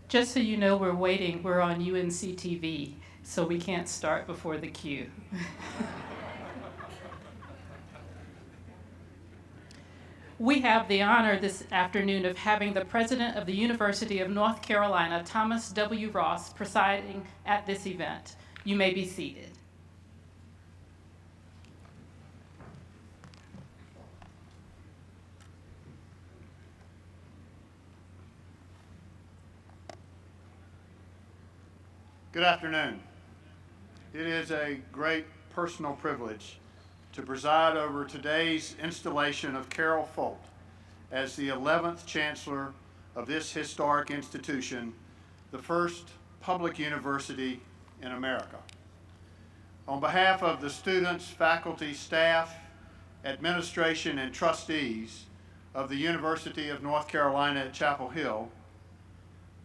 Just so you know, we're waiting. We're on UNC-TV, so we can't start before the cue. We have the honor this afternoon of having the President of the University of North Carolina, Thomas W. Ross, presiding at this event. You may be seated. Good afternoon. It is a great personal privilege to preside over today's installation of Carol Folt as the 11th Chancellor of this historic institution, the first public university in America. On behalf of the students, faculty, staff, administration, and trustees of the University of North Carolina at Chapel Hill,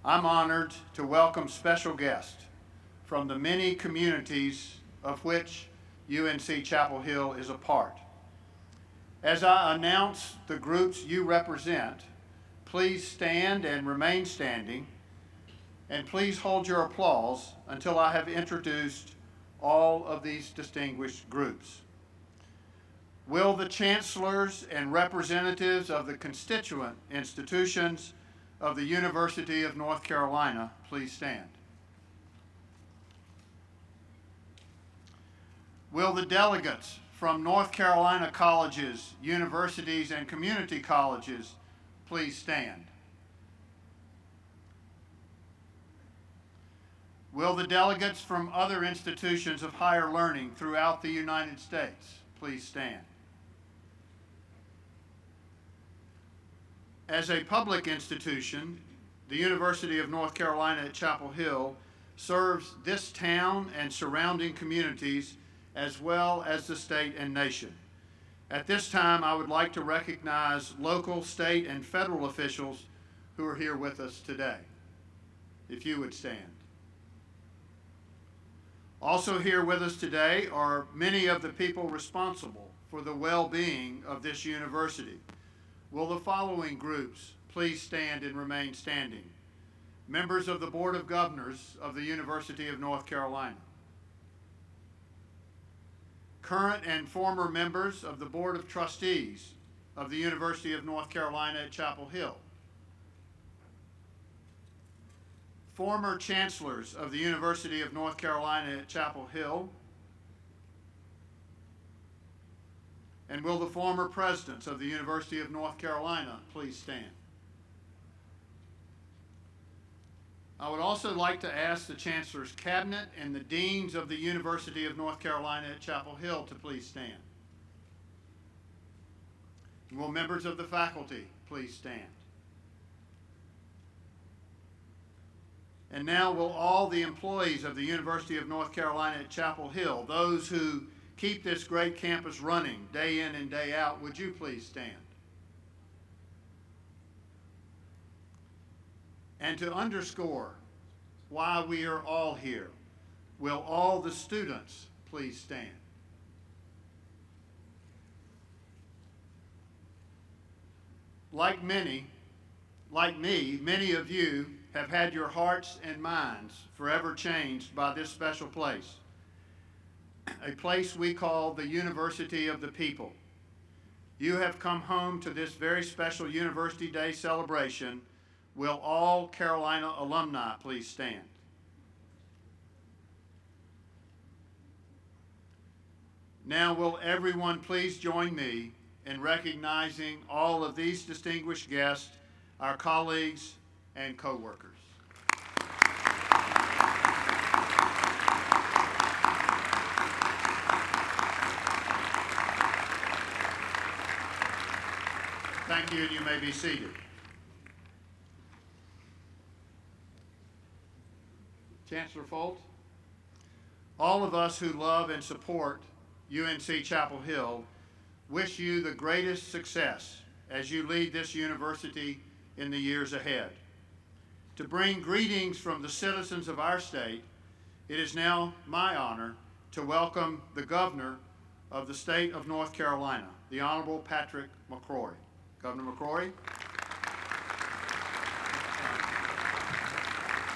I'm honored to welcome special guests from the many communities of which UNC-Chapel Hill is a part. As I announce the groups you represent, please stand and remain standing, and please hold your applause until I have introduced all of these distinguished groups. Will the chancellors and representatives of the constituent institutions of the University of North Carolina please stand? Will the delegates from North Carolina colleges, universities, and community colleges please stand? Will the delegates from other institutions of higher learning throughout the United States please stand? As a public institution, the University of North Carolina at Chapel Hill serves this town and surrounding communities as well as the state and nation. At this time, I would like to recognize local, state, and federal officials who are here with us today. If you would stand. Also here with us today are many of the people responsible for the well-being of this university. Will the following groups please stand and remain standing? Members of the Board of Governors of the University of North Carolina. Current and former members of the Board of Trustees of the University of North Carolina at Chapel Hill. Former chancellors of the University of North Carolina at Chapel Hill. And will the former presidents of the University of North Carolina please stand? I would also like to ask the Chancellor's Cabinet and the Deans of the University of North Carolina at Chapel Hill to please stand. And will members of the faculty please stand? And now will all the employees of the University of North Carolina at Chapel Hill, those who keep this great campus running day in and day out, would you please stand? And to underscore why we are all here, will all the students please stand? Like me, many of you have had your hearts and minds forever changed by this special place, a place we call the University of the People. You have come home to this very special University Day celebration. Will all Carolina alumni please stand? Now will everyone please join me in recognizing all of these distinguished guests, our colleagues and co-workers. Thank you, and you may be seated. Chancellor Folt, all of us who love and support UNC-Chapel Hill wish you the greatest success as you lead this university in the years ahead. To bring greetings from the citizens of our state, it is now my honor to welcome the Governor of the state of North Carolina, the Honorable Patrick McCrory. Governor McCrory.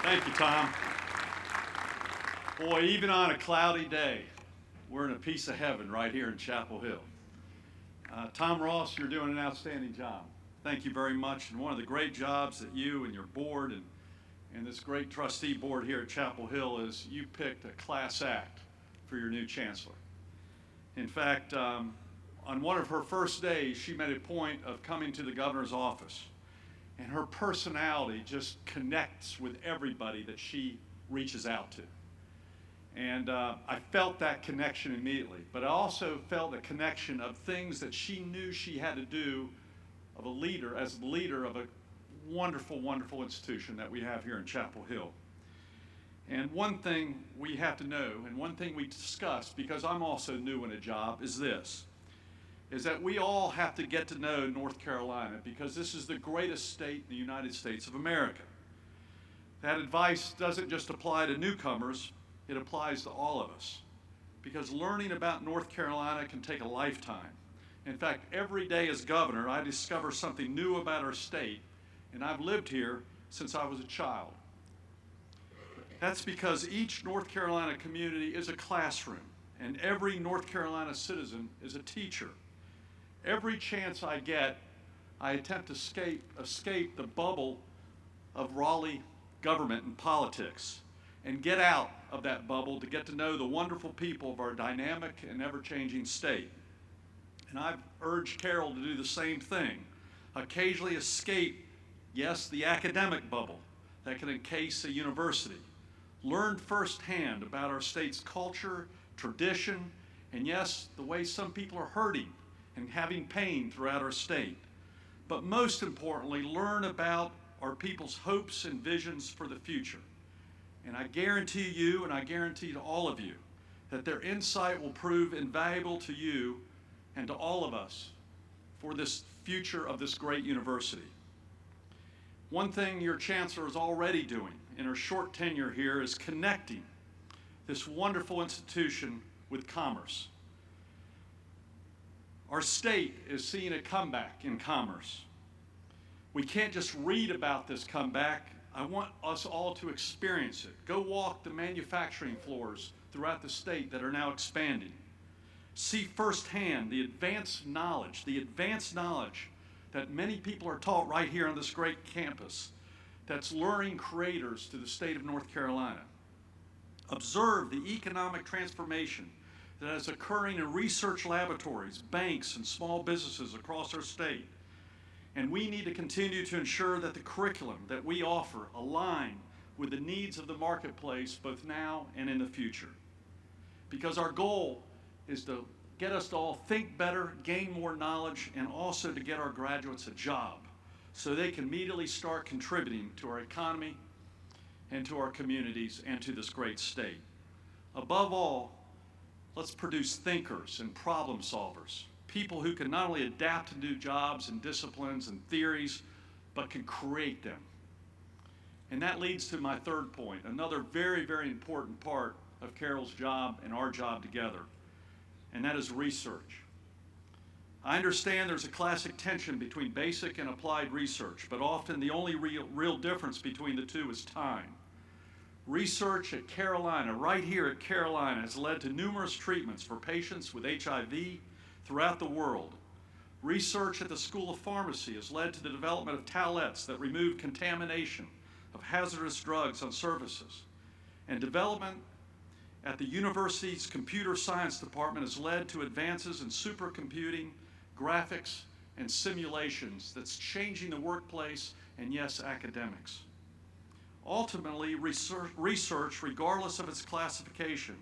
Thank you, Tom. Boy, even on a cloudy day, we're in a piece of heaven right here in Chapel Hill. Tom Ross, you're doing an outstanding job. Thank you very much. And one of the great jobs that you and your board and this great trustee board here at Chapel Hill is you picked a class act for your new chancellor. In fact, on one of her first days, she made a point of coming to the governor's office. And her personality just connects with everybody that she reaches out to. And I felt that connection immediately, but I also felt a connection of things that she knew she had to do of a leader, as the leader of a wonderful, wonderful institution that we have here in Chapel Hill. And one thing we have to know, and one thing we discuss, because I'm also new in a job, is this, is that we all have to get to know North Carolina because this is the greatest state in the United States of America. That advice doesn't just apply to newcomers, it applies to all of us, because learning about North Carolina can take a lifetime. In fact, every day as governor, I discover something new about our state, and I've lived here since I was a child. That's because each North Carolina community is a classroom, and every North Carolina citizen is a teacher. Every chance I get, I attempt to escape the bubble of Raleigh government and politics and get out of that bubble to get to know the wonderful people of our dynamic and ever-changing state. And I've urged Carol to do the same thing. Occasionally escape, yes, the academic bubble that can encase a university. Learn firsthand about our state's culture, tradition, and yes, the way some people are hurting and having pain throughout our state. But most importantly, learn about our people's hopes and visions for the future. And I guarantee you, and I guarantee to all of you, that their insight will prove invaluable to you and to all of us for this future of this great university. One thing your chancellor is already doing in her short tenure here is connecting this wonderful institution with commerce. Our state is seeing a comeback in commerce. We can't just read about this comeback. I want us all to experience it. Go walk the manufacturing floors throughout the state that are now expanding. See firsthand the advanced knowledge that many people are taught right here on this great campus that's luring creators to the state of North Carolina. Observe the economic transformation that is occurring in research laboratories, banks, and small businesses across our state. And we need to continue to ensure that the curriculum that we offer align with the needs of the marketplace both now and in the future. Because our goal is to get us to all think better, gain more knowledge, and also to get our graduates a job so they can immediately start contributing to our economy and to our communities and to this great state. Above all, let's produce thinkers and problem solvers, people who can not only adapt to new jobs and disciplines and theories, but can create them. And that leads to my third point, another very, very important part of Carol's job and our job together, and that is research. I understand there's a classic tension between basic and applied research, but often the only real difference between the two is time. Research at Carolina, right here at Carolina, has led to numerous treatments for patients with HIV throughout the world. Research at the School of Pharmacy has led to the development of towelettes that remove contamination of hazardous drugs on surfaces. And development at the university's computer science department has led to advances in supercomputing, graphics, and simulations that's changing the workplace and, yes, academics. Ultimately, research, regardless of its classification,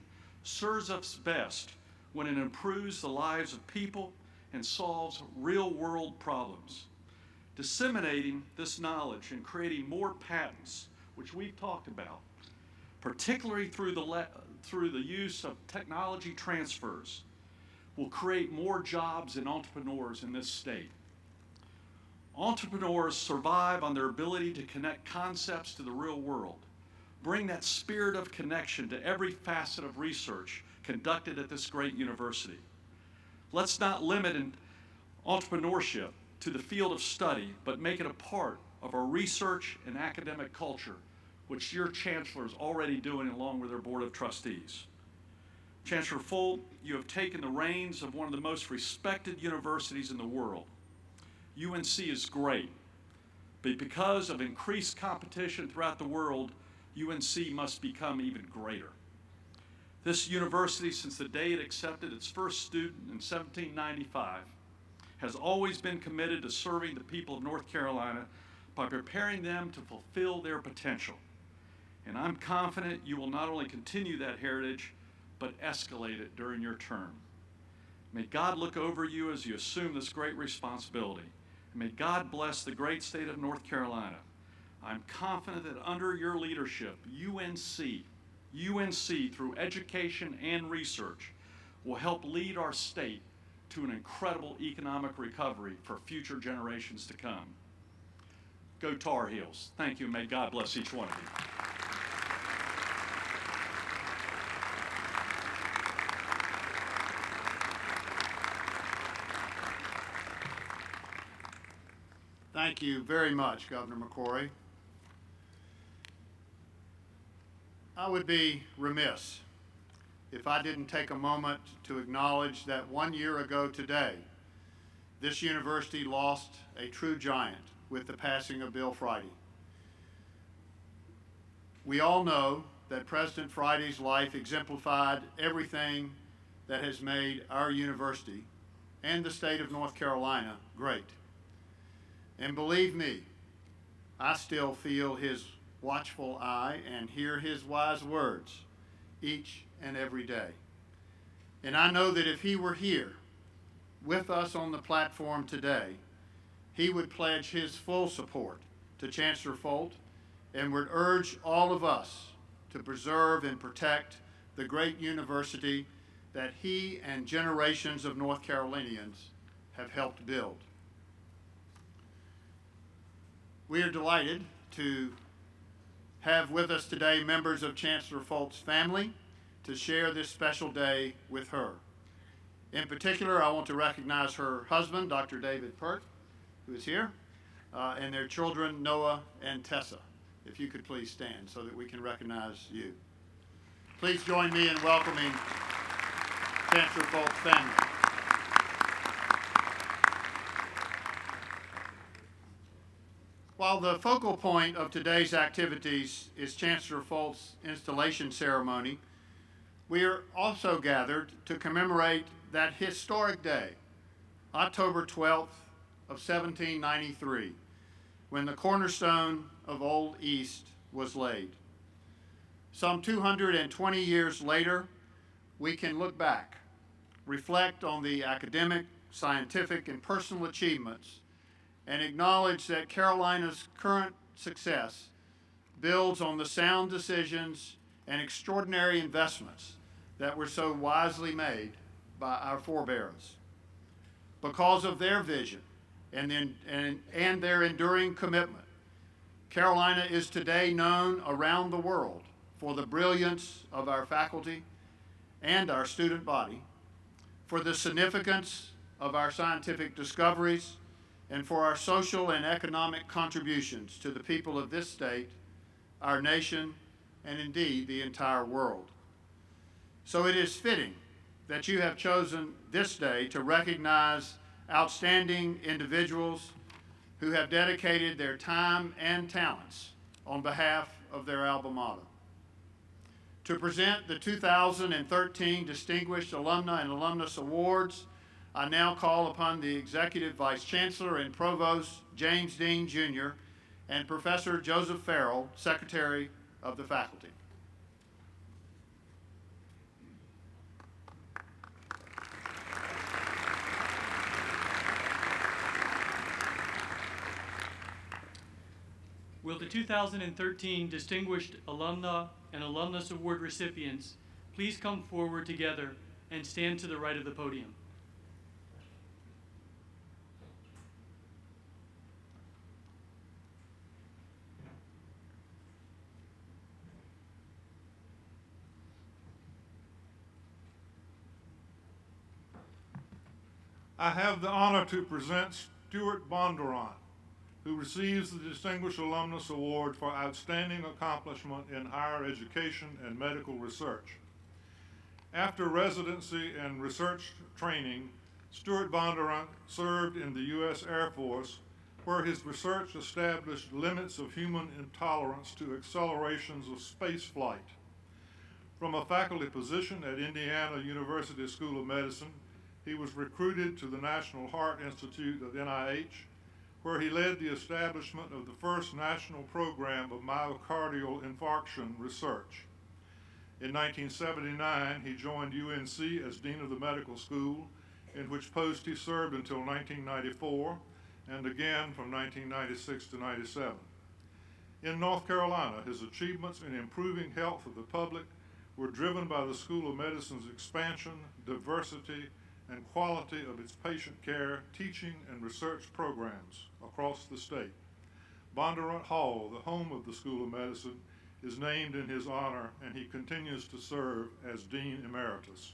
serves us best when it improves the lives of people and solves real-world problems. Disseminating this knowledge and creating more patents, which we've talked about, particularly through the use of technology transfers, will create more jobs and entrepreneurs in this state. Entrepreneurs survive on their ability to connect concepts to the real world, bring that spirit of connection to every facet of research conducted at this great university. Let's not limit entrepreneurship to the field of study, but make it a part of our research and academic culture which your Chancellor is already doing along with their Board of Trustees. Chancellor Folt, you have taken the reins of one of the most respected universities in the world. UNC is great, but because of increased competition throughout the world, UNC must become even greater. This university, since the day it accepted its first student in 1795, has always been committed to serving the people of North Carolina by preparing them to fulfill their potential. And I'm confident you will not only continue that heritage, but escalate it during your term. May God look over you as you assume this great responsibility. And may God bless the great state of North Carolina. I'm confident that under your leadership, UNC, through education and research, will help lead our state to an incredible economic recovery for future generations to come. Go Tar Heels. Thank you, and may God bless each one of you. Thank you very much, Governor McCrory. I would be remiss if I didn't take a moment to acknowledge that 1 year ago today, this university lost a true giant with the passing of Bill Friday. We all know that President Friday's life exemplified everything that has made our university and the state of North Carolina great. And believe me, I still feel his watchful eye and hear his wise words each and every day. And I know that if he were here with us on the platform today, he would pledge his full support to Chancellor Folt and would urge all of us to preserve and protect the great university that he and generations of North Carolinians have helped build. We are delighted to have with us today members of Chancellor Folt's family to share this special day with her. In particular, I want to recognize her husband, Dr. David Pert, who is here, and their children, Noah and Tessa. If you could please stand so that we can recognize you. Please join me in welcoming Chancellor Folt's family. While the focal point of today's activities is Chancellor Folt's installation ceremony, we are also gathered to commemorate that historic day, October 12th of 1793, when the cornerstone of Old East was laid. Some 220 years later, we can look back, reflect on the academic, scientific, and personal achievements, and acknowledge that Carolina's current success builds on the sound decisions and extraordinary investments that were so wisely made by our forebears. Because of their vision and their enduring commitment, Carolina is today known around the world for the brilliance of our faculty and our student body, for the significance of our scientific discoveries, and for our social and economic contributions to the people of this state, our nation, and indeed the entire world. So it is fitting that you have chosen this day to recognize outstanding individuals who have dedicated their time and talents on behalf of their alma mater. To present the 2013 Distinguished Alumni and Alumnus Awards, I now call upon the Executive Vice Chancellor and Provost James Dean Jr. and Professor Joseph Farrell, Secretary of the Faculty. Will the 2013 Distinguished Alumna and Alumnus Award recipients please come forward together and stand to the right of the podium. I have the honor to present Stuart Bondurant, who receives the Distinguished Alumnus Award for Outstanding Accomplishment in Higher Education and Medical Research. After residency and research training, Stuart Bondurant served in the U.S. Air Force, where his research established limits of human intolerance to accelerations of space flight. From a faculty position at Indiana University School of Medicine, he was recruited to the National Heart Institute of NIH, where he led the establishment of the first national program of myocardial infarction research. In 1979, he joined UNC as Dean of the Medical School, in which post he served until 1994, and again from 1996 to 97. In North Carolina, his achievements in improving health of the public were driven by the School of Medicine's expansion, diversity, and quality of its patient care, teaching, and research programs across the state. Bondurant Hall, the home of the School of Medicine, is named in his honor, and he continues to serve as Dean Emeritus.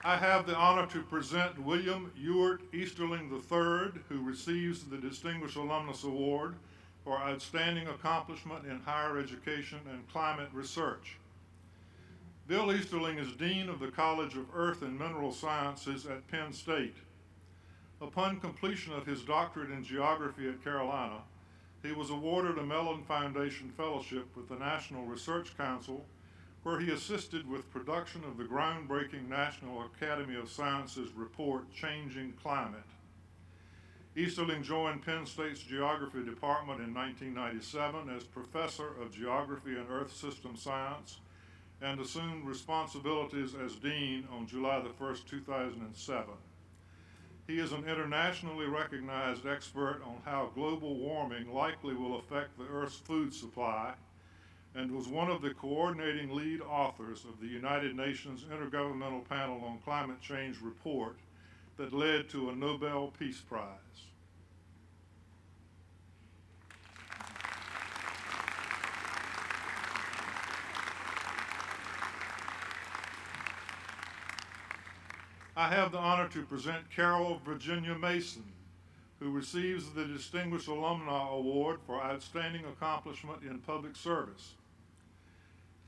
I have the honor to present William Ewart Easterling III, who receives the Distinguished Alumnus Award for Outstanding Accomplishment in Higher Education and Climate Research. Bill Easterling is Dean of the College of Earth and Mineral Sciences at Penn State. Upon completion of his doctorate in geography at Carolina, he was awarded a Mellon Foundation Fellowship with the National Research Council, where he assisted with production of the groundbreaking National Academy of Sciences report, Changing Climate. Easterling joined Penn State's Geography Department in 1997 as Professor of Geography and Earth System Science, and assumed responsibilities as Dean on July 1, 2007. He is an internationally recognized expert on how global warming likely will affect the Earth's food supply, and was one of the coordinating lead authors of the United Nations Intergovernmental Panel on Climate Change report that led to a Nobel Peace Prize. I have the honor to present Carol Virginia Mason, who receives the Distinguished Alumni Award for Outstanding Accomplishment in Public Service.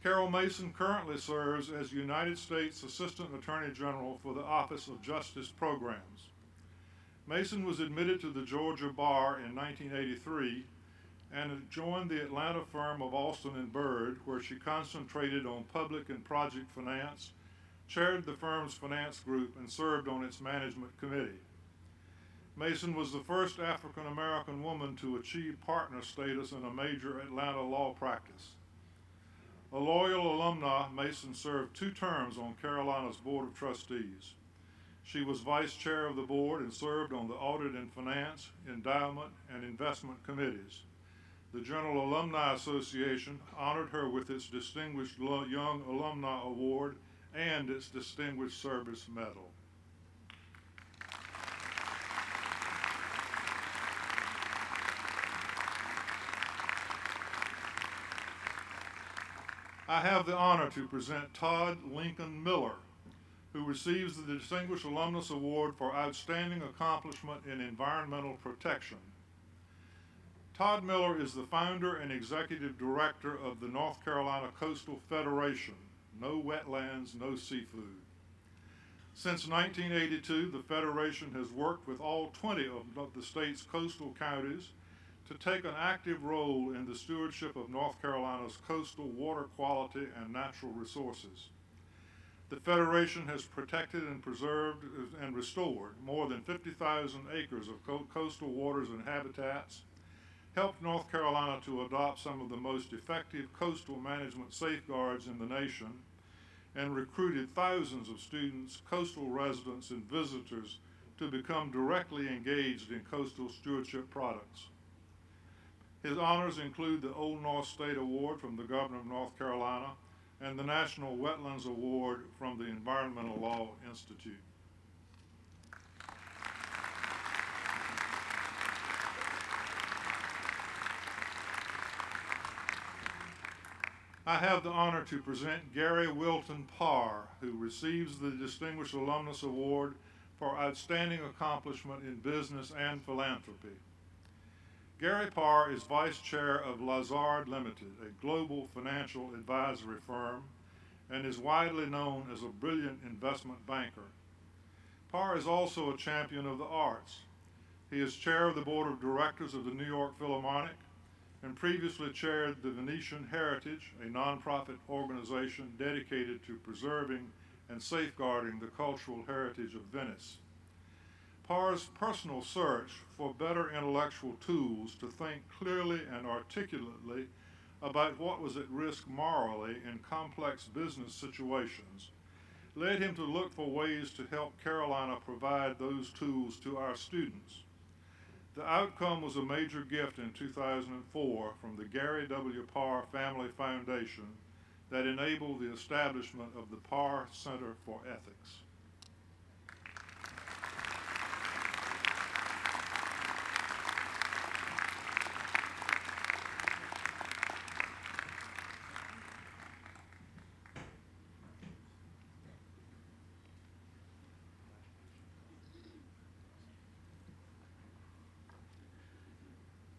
Carol Mason currently serves as United States Assistant Attorney General for the Office of Justice Programs. Mason was admitted to the Georgia Bar in 1983 and joined the Atlanta firm of Alston and Bird, where she concentrated on public and project finance, chaired the firm's finance group, and served on its management committee. Mason was the first African-American woman to achieve partner status in a major Atlanta law practice. A loyal alumna, Mason served 2 terms on Carolina's Board of Trustees. She was vice chair of the board and served on the Audit and Finance, Endowment, and Investment committees. The General Alumni Association honored her with its Distinguished Young Alumni Award and its Distinguished Service Medal. I have the honor to present Todd Lincoln Miller, who receives the Distinguished Alumnus Award for Outstanding Accomplishment in Environmental Protection. Todd Miller is the founder and executive director of the North Carolina Coastal Federation, No Wetlands, No Seafood. Since 1982, the Federation has worked with all 20 of the state's coastal counties to take an active role in the stewardship of North Carolina's coastal water quality and natural resources. The Federation has protected and preserved and restored more than 50,000 acres of coastal waters and habitats, helped North Carolina to adopt some of the most effective coastal management safeguards in the nation, and recruited thousands of students, coastal residents, and visitors to become directly engaged in coastal stewardship products. His honors include the Old North State Award from the Governor of North Carolina and the National Wetlands Award from the Environmental Law Institute. I have the honor to present Gary Wilton Parr, who receives the Distinguished Alumnus Award for Outstanding Accomplishment in Business and Philanthropy. Gary Parr is Vice Chair of Lazard Limited, a global financial advisory firm, and is widely known as a brilliant investment banker. Parr is also a champion of the arts. He is chair of the Board of Directors of the New York Philharmonic and previously chaired the Venetian Heritage, a nonprofit organization dedicated to preserving and safeguarding the cultural heritage of Venice. Parr's personal search for better intellectual tools to think clearly and articulately about what was at risk morally in complex business situations led him to look for ways to help Carolina provide those tools to our students. The outcome was a major gift in 2004 from the Gary W. Parr Family Foundation that enabled the establishment of the Parr Center for Ethics.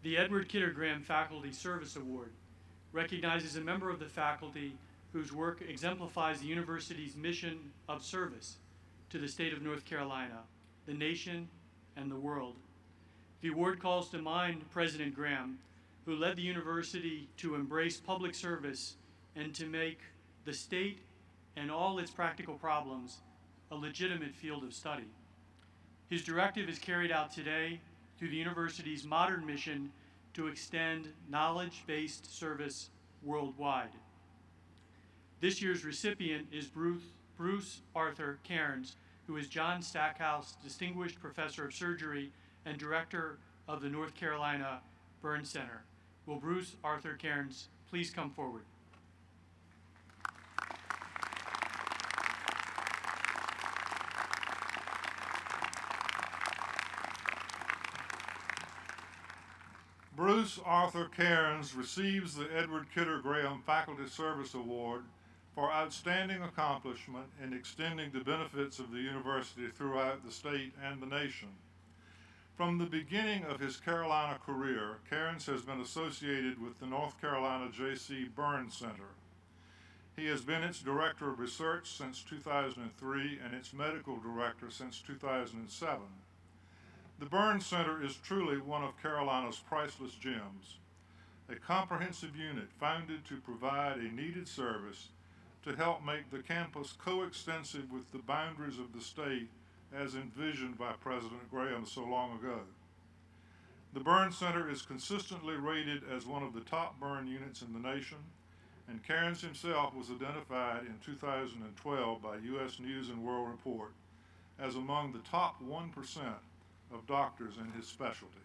The Edward Kidder Graham Faculty Service Award recognizes a member of the faculty whose work exemplifies the university's mission of service to the state of North Carolina, the nation, and the world. The award calls to mind President Graham, who led the university to embrace public service and to make the state and all its practical problems a legitimate field of study. His directive is carried out today through the university's modern mission to extend knowledge-based service worldwide. This year's recipient is Bruce Arthur Cairns, who is John Stackhouse Distinguished Professor of Surgery and Director of the North Carolina Burn Center. Will Bruce Arthur Cairns please come forward? Bruce Arthur Cairns receives the Edward Kidder Graham Faculty Service Award for outstanding accomplishment in extending the benefits of the university throughout the state and the nation. From the beginning of his Carolina career, Cairns has been associated with the North Carolina J.C. Burn Center. He has been its Director of Research since 2003 and its Medical Director since 2007. The Burn Center is truly one of Carolina's priceless gems, a comprehensive unit founded to provide a needed service to help make the campus coextensive with the boundaries of the state as envisioned by President Graham so long ago. The Burn Center is consistently rated as one of the top burn units in the nation, and Cairns himself was identified in 2012 by U.S. News and World Report as among the top 1% of doctors in his specialty.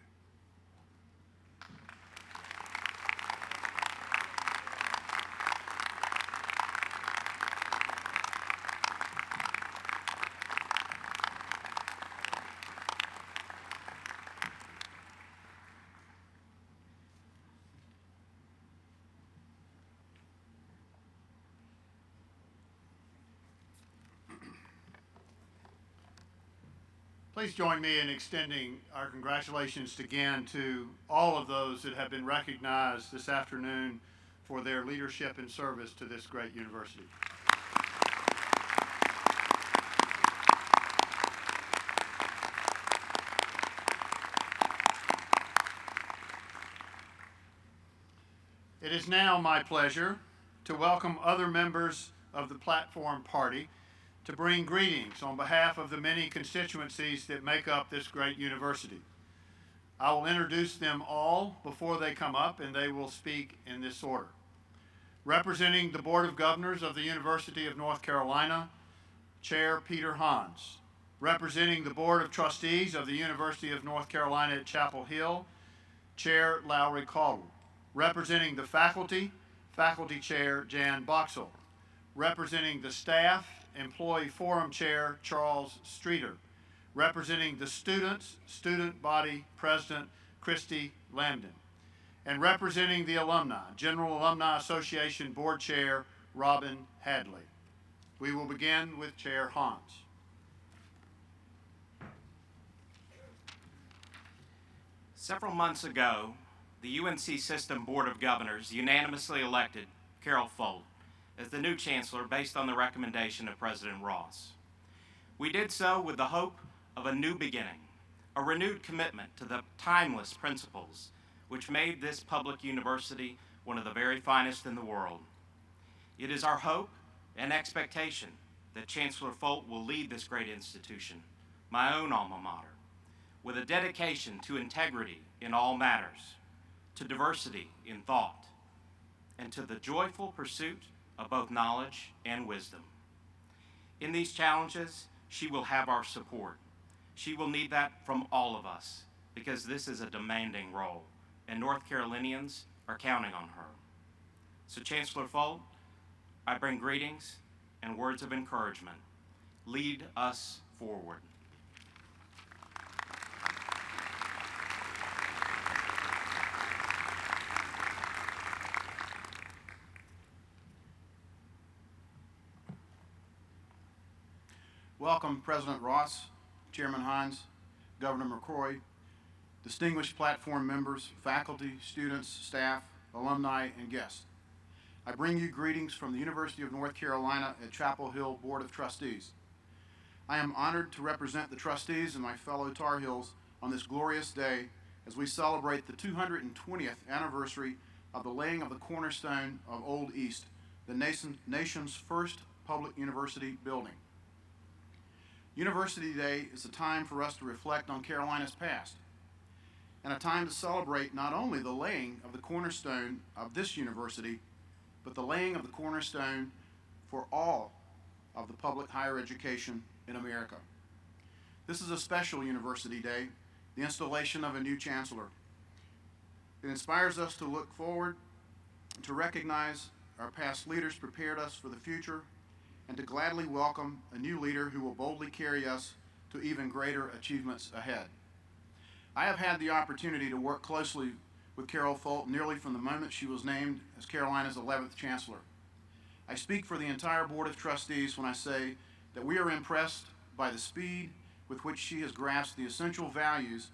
Please join me in extending our congratulations again to all of those that have been recognized this afternoon for their leadership and service to this great university. It is now my pleasure to welcome other members of the platform party to bring greetings on behalf of the many constituencies that make up this great university. I will introduce them all before they come up, and they will speak in this order. Representing the Board of Governors of the University of North Carolina, Chair Peter Hans. Representing the Board of Trustees of the University of North Carolina at Chapel Hill, Chair Lowry Caldwell. Representing the faculty, Faculty Chair Jan Boxall. Representing the staff, Employee Forum Chair Charles Streeter. Representing the students, Student Body President Christy Lambden. And representing the alumni, General Alumni Association Board Chair Robin Hadley. We will begin with Chair Hans. Several months ago, the UNC System Board of Governors unanimously elected Carol Folt as the new chancellor based on the recommendation of President Ross. We did so with the hope of a new beginning, a renewed commitment to the timeless principles which made this public university one of the very finest in the world. It is our hope and expectation that Chancellor Folt will lead this great institution, my own alma mater, with a dedication to integrity in all matters, to diversity in thought, and to the joyful pursuit of both knowledge and wisdom. In these challenges, she will have our support. She will need that from all of us because this is a demanding role, and North Carolinians are counting on her. So Chancellor Folt, I bring greetings and words of encouragement. Lead us forward. Welcome, President Ross, Chairman Hines, Governor McCrory, distinguished platform members, faculty, students, staff, alumni, and guests. I bring you greetings from the University of North Carolina at Chapel Hill Board of Trustees. I am honored to represent the trustees and my fellow Tar Heels on this glorious day as we celebrate the 220th anniversary of the laying of the cornerstone of Old East, the nation's first public university building. University Day is a time for us to reflect on Carolina's past, and a time to celebrate not only the laying of the cornerstone of this university, but the laying of the cornerstone for all of the public higher education in America. This is a special University Day, the installation of a new chancellor. It inspires us to look forward, to recognize our past leaders prepared us for the future, and to gladly welcome a new leader who will boldly carry us to even greater achievements ahead. I have had the opportunity to work closely with Carol Folt nearly from the moment she was named as Carolina's 11th Chancellor. I speak for the entire Board of Trustees when I say that we are impressed by the speed with which she has grasped the essential values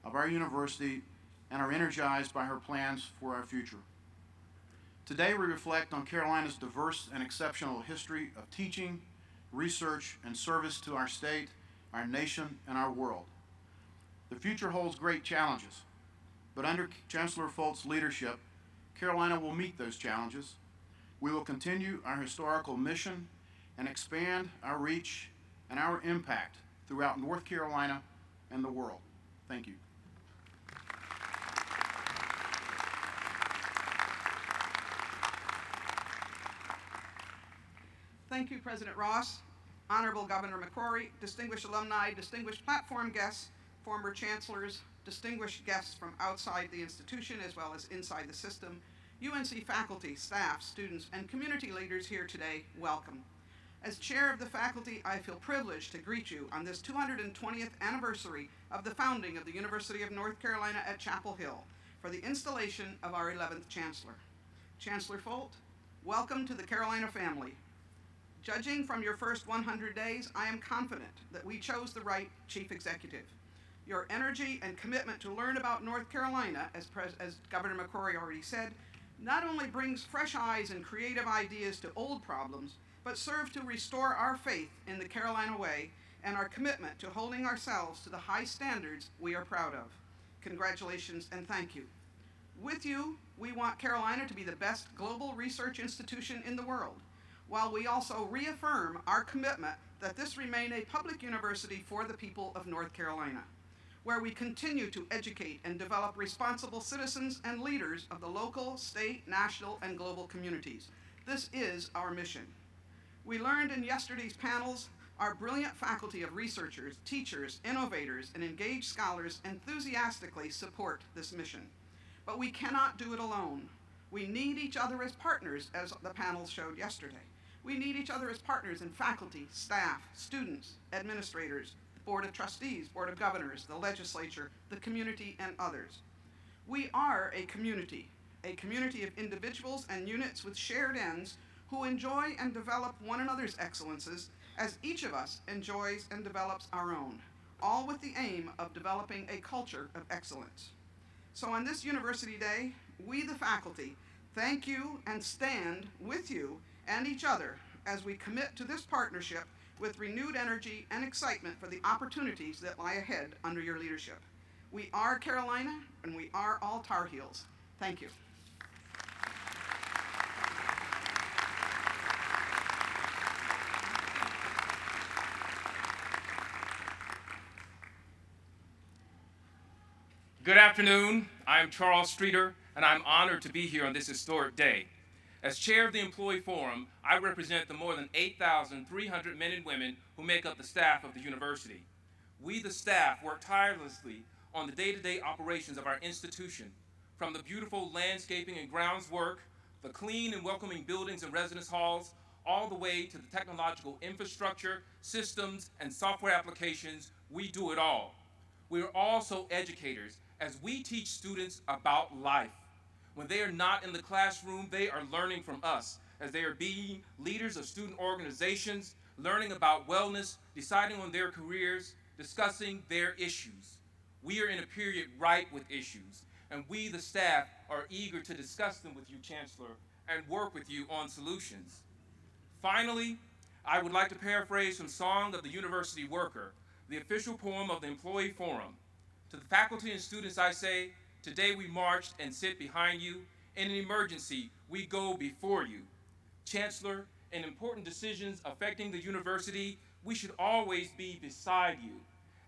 of our university and are energized by her plans for our future. Today we reflect on Carolina's diverse and exceptional history of teaching, research, and service to our state, our nation, and our world. The future holds great challenges, but under Chancellor Folt's leadership, Carolina will meet those challenges. We will continue our historical mission and expand our reach and our impact throughout North Carolina and the world. Thank you. Thank you, President Ross, Honorable Governor McCrory, distinguished alumni, distinguished platform guests, former chancellors, distinguished guests from outside the institution as well as inside the system, UNC faculty, staff, students, and community leaders here today, welcome. As chair of the faculty, I feel privileged to greet you on this 220th anniversary of the founding of the University of North Carolina at Chapel Hill for the installation of our 11th chancellor. Chancellor Folt, welcome to the Carolina family. Judging from your first 100 days, I am confident that we chose the right chief executive. Your energy and commitment to learn about North Carolina, as Governor McCrory already said, not only brings fresh eyes and creative ideas to old problems, but serve to restore our faith in the Carolina way and our commitment to holding ourselves to the high standards we are proud of. Congratulations and thank you. With you, we want Carolina to be the best global research institution in the world, while we also reaffirm our commitment that this remain a public university for the people of North Carolina, where we continue to educate and develop responsible citizens and leaders of the local, state, national, and global communities. This is our mission. We learned in yesterday's panels our brilliant faculty of researchers, teachers, innovators, and engaged scholars enthusiastically support this mission. But we cannot do it alone. We need each other as partners, as the panel showed yesterday. We need each other as partners in faculty, staff, students, administrators, Board of Trustees, Board of Governors, the legislature, the community, and others. We are a community of individuals and units with shared ends who enjoy and develop one another's excellences as each of us enjoys and develops our own, all with the aim of developing a culture of excellence. So on this University Day, we the faculty thank you and stand with you and each other as we commit to this partnership with renewed energy and excitement for the opportunities that lie ahead under your leadership. We are Carolina, and we are all Tar Heels. Thank you. Good afternoon. I'm Charles Streeter, and I'm honored to be here on this historic day. As chair of the Employee Forum, I represent the more than 8,300 men and women who make up the staff of the university. We, the staff, work tirelessly on the day-to-day operations of our institution, from the beautiful landscaping and grounds work, the clean and welcoming buildings and residence halls, all the way to the technological infrastructure, systems, and software applications. We do it all. We are also educators, as we teach students about life. When they are not in the classroom, they are learning from us, as they are being leaders of student organizations, learning about wellness, deciding on their careers, discussing their issues. We are in a period ripe with issues, and we, the staff, are eager to discuss them with you, Chancellor, and work with you on solutions. Finally, I would like to paraphrase from Song of the University Worker, the official poem of the Employee Forum. To the faculty and students I say, today we marched and sit behind you. In an emergency, we go before you. Chancellor, in important decisions affecting the university, we should always be beside you.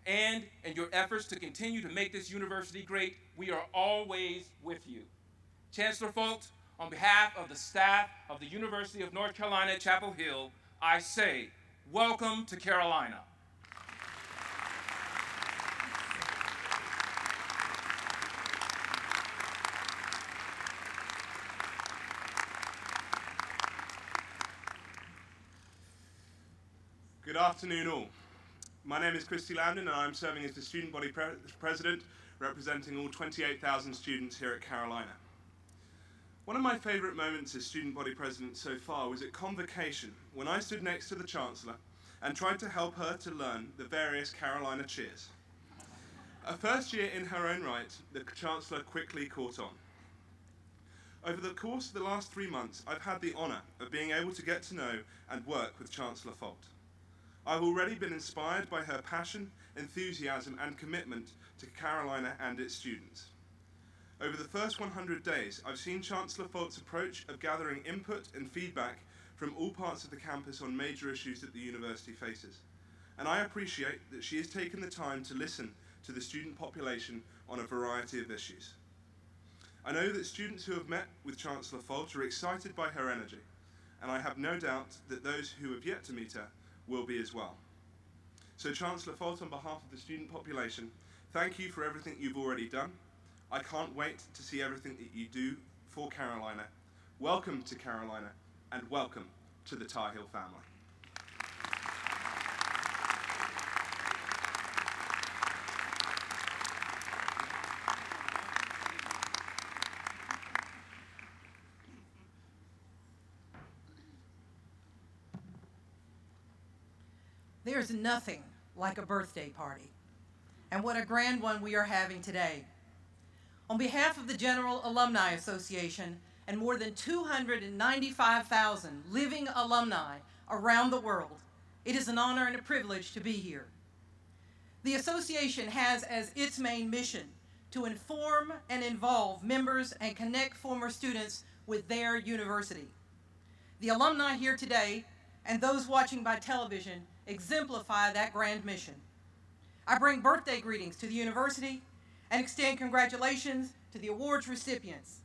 And in your efforts to continue to make this university great, we are always with you. Chancellor Folt, on behalf of the staff of the University of North Carolina at Chapel Hill, I say, welcome to Carolina. Good afternoon all. My name is Christy Landon and I'm serving as the student body president representing all 28,000 students here at Carolina. One of my favourite moments as student body president so far was at convocation when I stood next to the Chancellor and tried to help her to learn the various Carolina cheers. A first year in her own right, the Chancellor quickly caught on. Over the course of the last 3 months, I've had the honour of being able to get to know and work with Chancellor Folt. I've already been inspired by her passion, enthusiasm and commitment to Carolina and its students. Over the first 100 days, I've seen Chancellor Folt's approach of gathering input and feedback from all parts of the campus on major issues that the university faces. And I appreciate that she has taken the time to listen to the student population on a variety of issues. I know that students who have met with Chancellor Folt are excited by her energy, and I have no doubt that those who have yet to meet her will be as well. So Chancellor Folt, on behalf of the student population, thank you for everything you've already done. I can't wait to see everything that you do for Carolina. Welcome to Carolina, and welcome to the Tar Heel family. There's nothing like a birthday party, and what a grand one we are having today. On behalf of the General Alumni Association and more than 295,000 living alumni around the world, it is an honor and a privilege to be here. The association has as its main mission to inform and involve members and connect former students with their university. The alumni here today and those watching by television exemplify that grand mission. I bring birthday greetings to the university and extend congratulations to the awards recipients.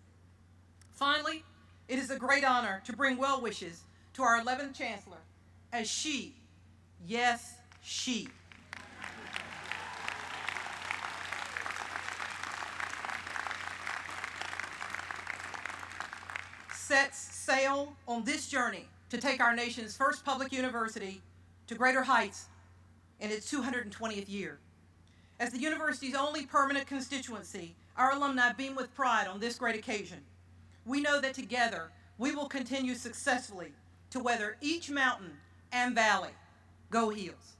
Finally, it is a great honor to bring well wishes to our 11th Chancellor as she, yes, she, sets sail on this journey to take our nation's first public university to greater heights in its 220th year. As the university's only permanent constituency, our alumni beam with pride on this great occasion. We know that together we will continue successfully to weather each mountain and valley. Go Heels!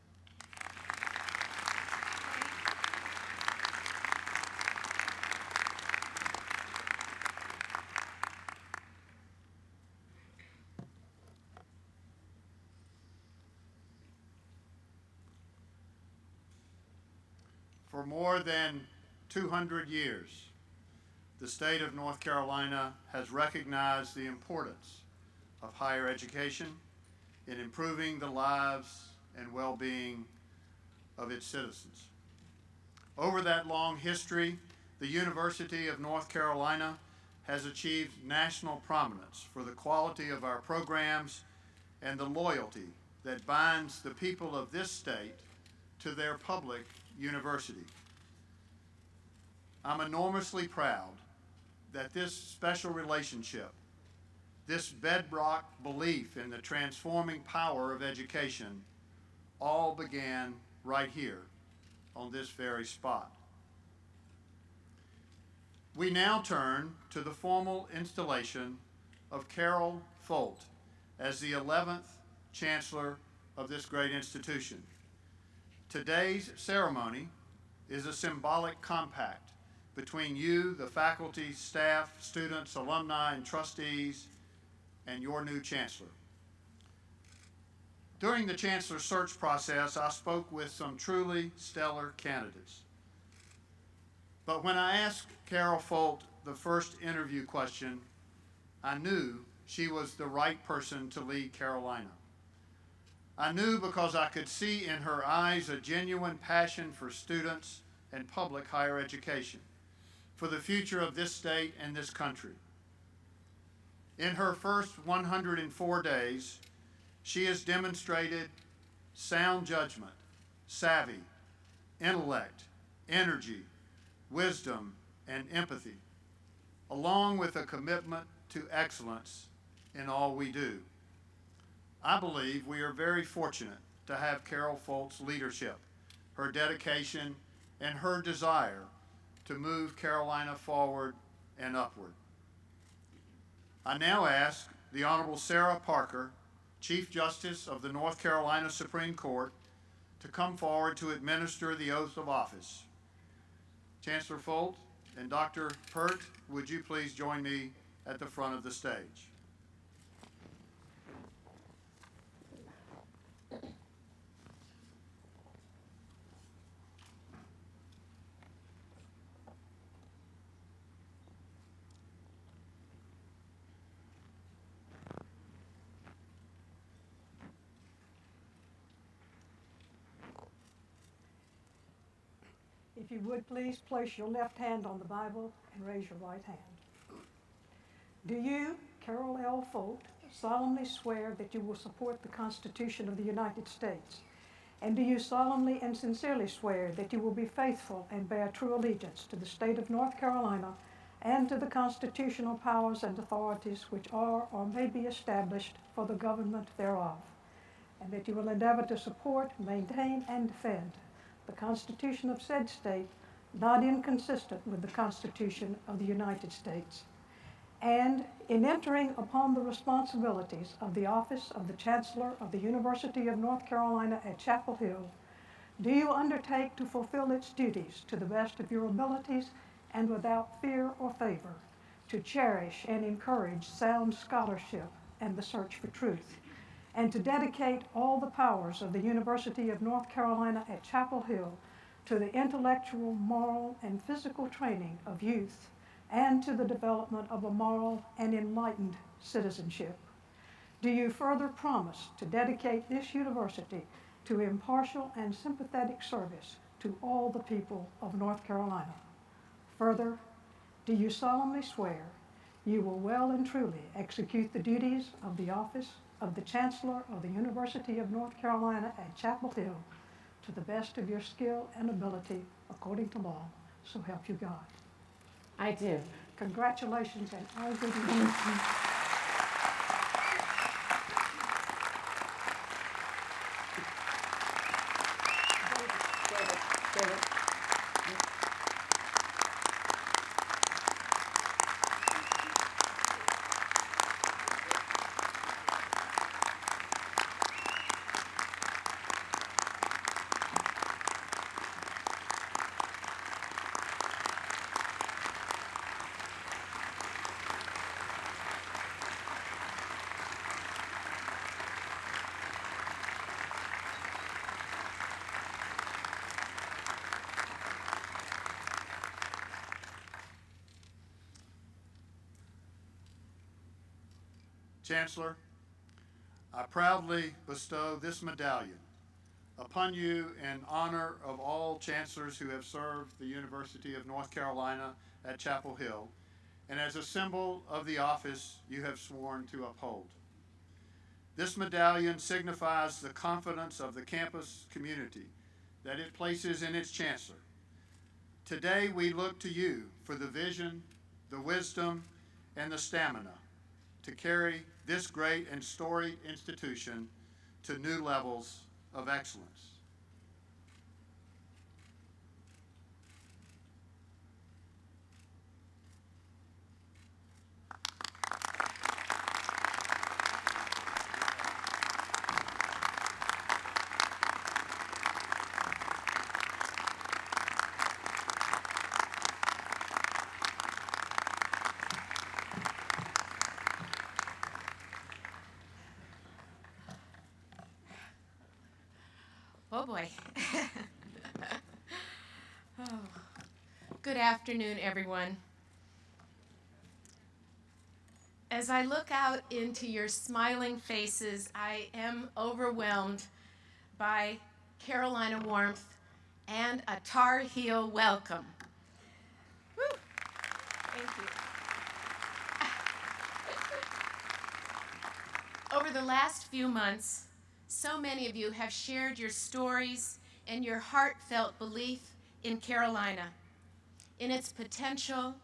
For more than 200 years, the state of North Carolina has recognized the importance of higher education in improving the lives and well-being of its citizens. Over that long history, the University of North Carolina has achieved national prominence for the quality of our programs and the loyalty that binds the people of this state to their public university. I'm enormously proud that this special relationship, this bedrock belief in the transforming power of education, all began right here on this very spot. We now turn to the formal installation of Carol Folt as the 11th Chancellor of this great institution. Today's ceremony is a symbolic compact between you, the faculty, staff, students, alumni, and trustees, and your new Chancellor. During the Chancellor search process, I spoke with some truly stellar candidates. But when I asked Carol Folt the first interview question, I knew she was the right person to lead Carolina. I knew because I could see in her eyes a genuine passion for students and public higher education, for the future of this state and this country. In her first 104 days, she has demonstrated sound judgment, savvy, intellect, energy, wisdom, and empathy, along with a commitment to excellence in all we do. I believe we are very fortunate to have Carol Folt's leadership, her dedication, and her desire to move Carolina forward and upward. I now ask the Honorable Sarah Parker, Chief Justice of the North Carolina Supreme Court, to come forward to administer the oath of office. Chancellor Folt and Dr. Pert, would you please join me at the front of the stage? If you would please place your left hand on the Bible and raise your right hand. Do you, Carol L. Folt, solemnly swear that you will support the Constitution of the United States? And do you solemnly and sincerely swear that you will be faithful and bear true allegiance to the state of North Carolina and to the constitutional powers and authorities which are or may be established for the government thereof? And that you will endeavor to support, maintain, and defend the Constitution of said state, not inconsistent with the Constitution of the United States. And in entering upon the responsibilities of the office of the Chancellor of the University of North Carolina at Chapel Hill, do you undertake to fulfill its duties to the best of your abilities and without fear or favor, to cherish and encourage sound scholarship and the search for truth, and to dedicate all the powers of the University of North Carolina at Chapel Hill to the intellectual, moral, and physical training of youth and to the development of a moral and enlightened citizenship? Do you further promise to dedicate this university to impartial and sympathetic service to all the people of North Carolina? Further, do you solemnly swear you will well and truly execute the duties of the office of the Chancellor of the University of North Carolina at Chapel Hill to the best of your skill and ability according to law, so help you God? I do. Congratulations and all good news. Chancellor, I proudly bestow this medallion upon you in honor of all chancellors who have served the University of North Carolina at Chapel Hill, and as a symbol of the office you have sworn to uphold. This medallion signifies the confidence of the campus community that it places in its chancellor. Today we look to you for the vision, the wisdom, and the stamina to carry this great and storied institution to new levels of excellence. Oh boy. Oh. Good afternoon, everyone. As I look out into your smiling faces, I am overwhelmed by Carolina warmth and a Tar Heel welcome. Woo. Thank you. Over the last few months, so many of you have shared your stories and your heartfelt belief in Carolina, in its potential,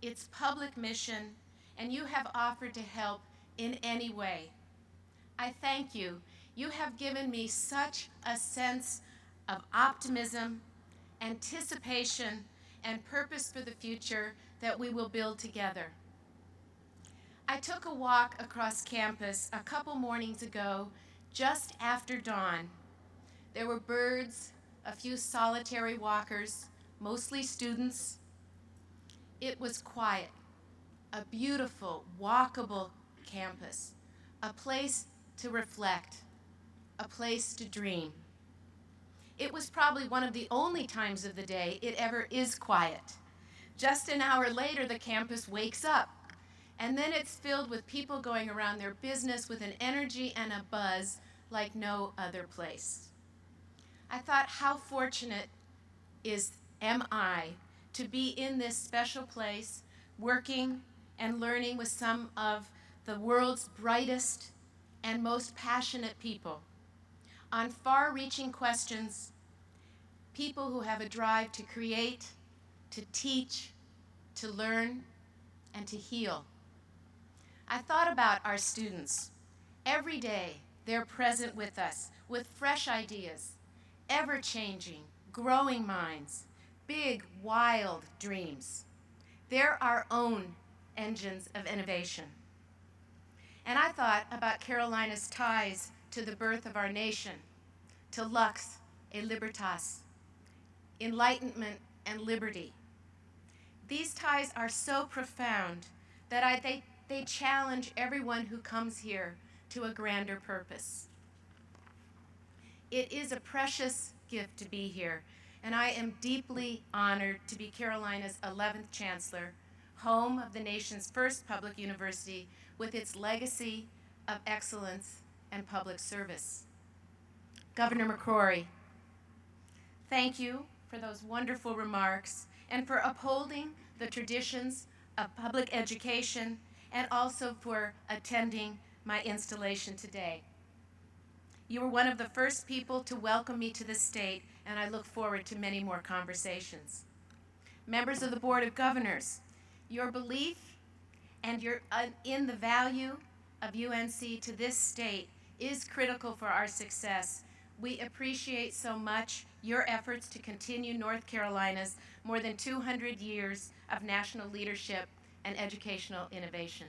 its public mission, and you have offered to help in any way. I thank you. You have given me such a sense of optimism, anticipation, and purpose for the future that we will build together. I took a walk across campus a couple mornings ago, just after dawn. There were birds, a few solitary walkers, mostly students. It was quiet, a beautiful, walkable campus, a place to reflect, a place to dream. It was probably one of the only times of the day it ever is quiet. Just an hour later, the campus wakes up, and then it's filled with people going around their business with an energy and a buzz like no other place. I thought, how fortunate am I to be in this special place, working and learning with some of the world's brightest and most passionate people on far-reaching questions, people who have a drive to create, to teach, to learn, and to heal. I thought about our students. Every day, they're present with us with fresh ideas, ever-changing, growing minds, big, wild dreams. They're our own engines of innovation. And I thought about Carolina's ties to the birth of our nation, to lux et libertas, enlightenment and liberty. These ties are so profound that they challenge everyone who comes here to a grander purpose. It is a precious gift to be here, and I am deeply honored to be Carolina's 11th Chancellor, home of the nation's first public university with its legacy of excellence and public service. Governor McCrory, thank you for those wonderful remarks and for upholding the traditions of public education and also for attending my installation today. You were one of the first people to welcome me to the state, and I look forward to many more conversations. Members of the Board of Governors, your belief and in the value of UNC to this state is critical for our success. We appreciate so much your efforts to continue North Carolina's more than 200 years of national leadership and educational innovation.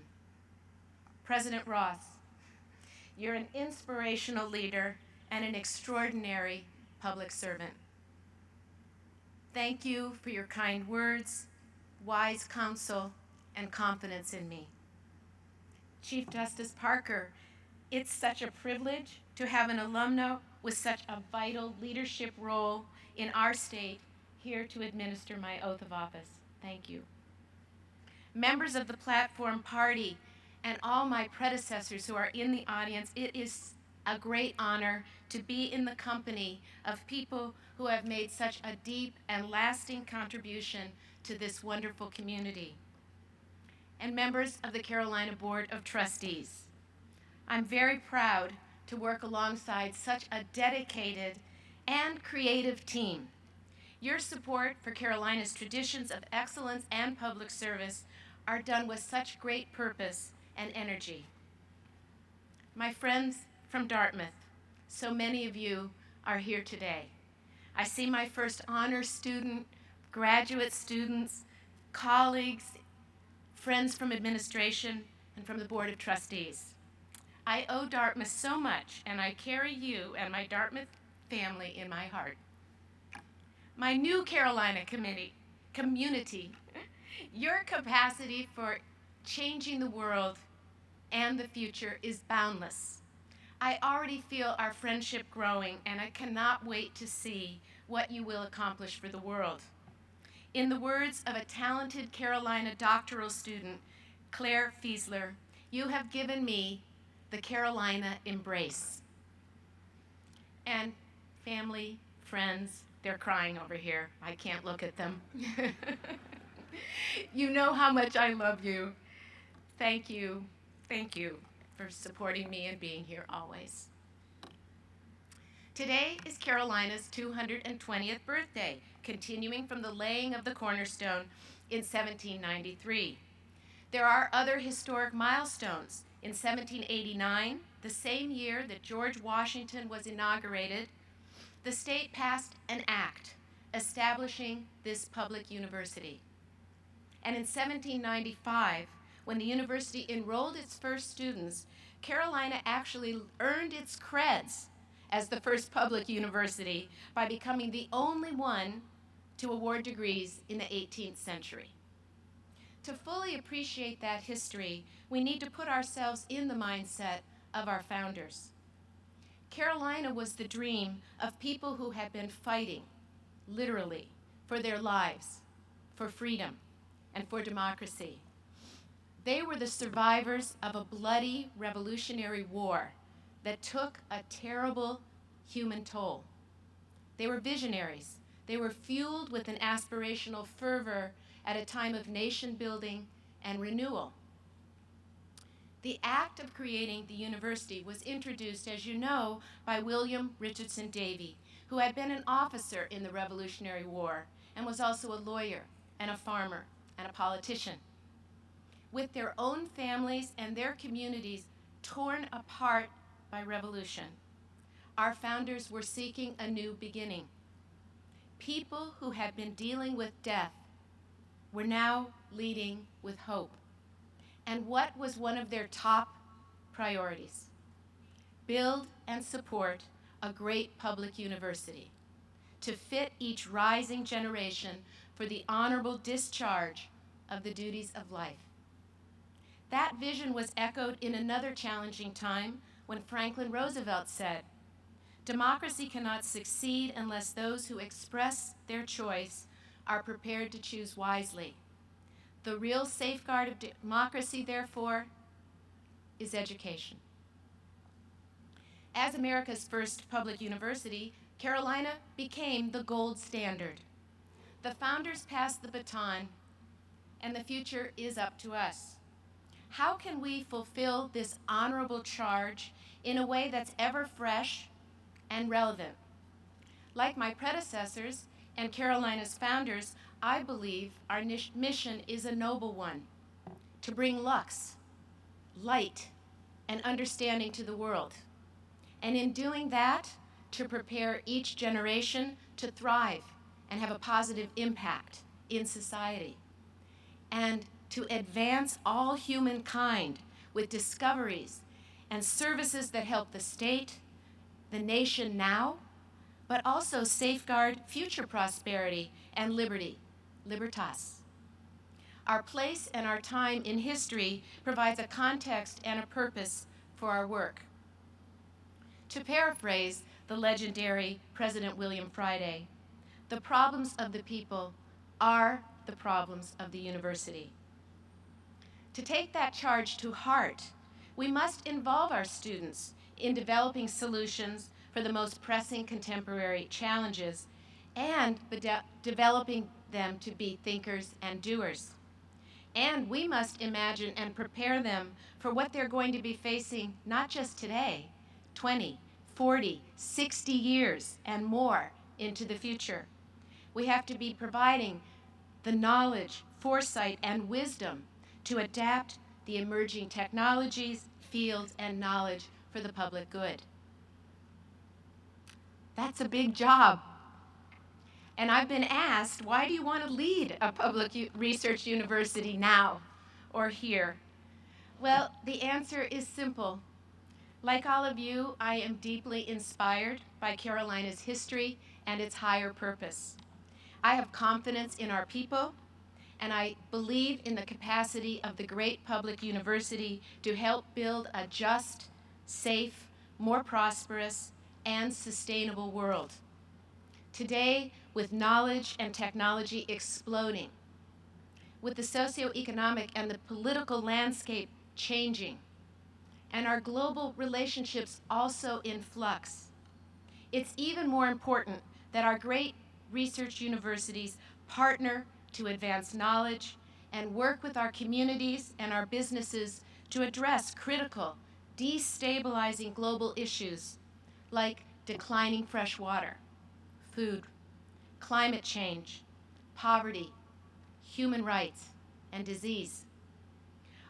President Ross, you're an inspirational leader and an extraordinary public servant. Thank you for your kind words, wise counsel, and confidence in me. Chief Justice Parker, it's such a privilege to have an alumna with such a vital leadership role in our state here to administer my oath of office. Thank you. Members of the Platform Party and all my predecessors who are in the audience, it is a great honor to be in the company of people who have made such a deep and lasting contribution to this wonderful community. And members of the Carolina Board of Trustees, I'm very proud to work alongside such a dedicated and creative team. Your support for Carolina's traditions of excellence and public service are done with such great purpose and energy. My friends from Dartmouth, so many of you are here today. I see my first honor student, graduate students, colleagues, friends from administration, and from the Board of Trustees. I owe Dartmouth so much, and I carry you and my Dartmouth family in my heart. My new Carolina community, your capacity for changing the world and the future is boundless. I already feel our friendship growing, and I cannot wait to see what you will accomplish for the world. In the words of a talented Carolina doctoral student, Claire Fiesler, you have given me the Carolina embrace. And family, friends, they're crying over here. I can't look at them. You know how much I love you. Thank you for supporting me and being here always. Today is Carolina's 220th birthday, continuing from the laying of the cornerstone in 1793. There are other historic milestones. In 1789, the same year that George Washington was inaugurated, the state passed an act establishing this public university. And in 1795, when the university enrolled its first students, Carolina actually earned its creds as the first public university by becoming the only one to award degrees in the 18th century. To fully appreciate that history, we need to put ourselves in the mindset of our founders. Carolina was the dream of people who had been fighting, literally, for their lives, for freedom, and for democracy. They were the survivors of a bloody Revolutionary War that took a terrible human toll. They were visionaries. They were fueled with an aspirational fervor at a time of nation building and renewal. The act of creating the university was introduced, as you know, by William Richardson Davie, who had been an officer in the Revolutionary War and was also a lawyer and a farmer and a politician. With their own families and their communities torn apart by revolution, our founders were seeking a new beginning. People who had been dealing with death were now leading with hope. And what was one of their top priorities? Build and support a great public university to fit each rising generation for the honorable discharge of the duties of life. That vision was echoed in another challenging time when Franklin Roosevelt said, "Democracy cannot succeed unless those who express their choice are prepared to choose wisely. The real safeguard of democracy, therefore, is education." As America's first public university, Carolina became the gold standard. The founders passed the baton, and the future is up to us. How can we fulfill this honorable charge in a way that's ever fresh and relevant? Like my predecessors and Carolina's founders, I believe our mission is a noble one: to bring lux, light, and understanding to the world. And in doing that, to prepare each generation to thrive and have a positive impact in society. And to advance all humankind with discoveries and services that help the state, the nation now, but also safeguard future prosperity and liberty, libertas. Our place and our time in history provides a context and a purpose for our work. To paraphrase the legendary President William Friday, the problems of the people are the problems of the university. To take that charge to heart, we must involve our students in developing solutions for the most pressing contemporary challenges and developing them to be thinkers and doers. And we must imagine and prepare them for what they're going to be facing not just today, 20, 40, 60 years and more into the future. We have to be providing the knowledge, foresight, and wisdom to adapt the emerging technologies, fields, and knowledge for the public good. That's a big job. And I've been asked, why do you want to lead a public research university now or here? Well, the answer is simple. Like all of you, I am deeply inspired by Carolina's history and its higher purpose. I have confidence in our people, and I believe in the capacity of the great public university to help build a just, safe, more prosperous, and sustainable world. Today, with knowledge and technology exploding, with the socioeconomic and the political landscape changing, and our global relationships also in flux, it's even more important that our great research universities partner to advance knowledge and work with our communities and our businesses to address critical, destabilizing global issues like declining fresh water, food, climate change, poverty, human rights, and disease.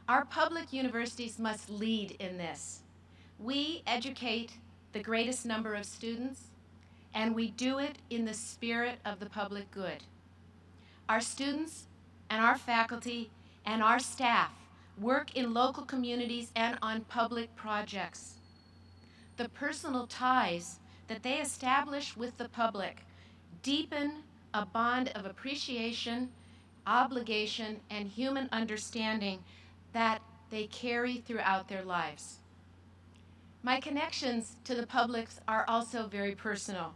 Our public universities must lead in this. We educate the greatest number of students, and we do it in the spirit of the public good. Our students and our faculty and our staff work in local communities and on public projects. The personal ties that they establish with the public deepen a bond of appreciation, obligation, and human understanding that they carry throughout their lives. My connections to the publics are also very personal.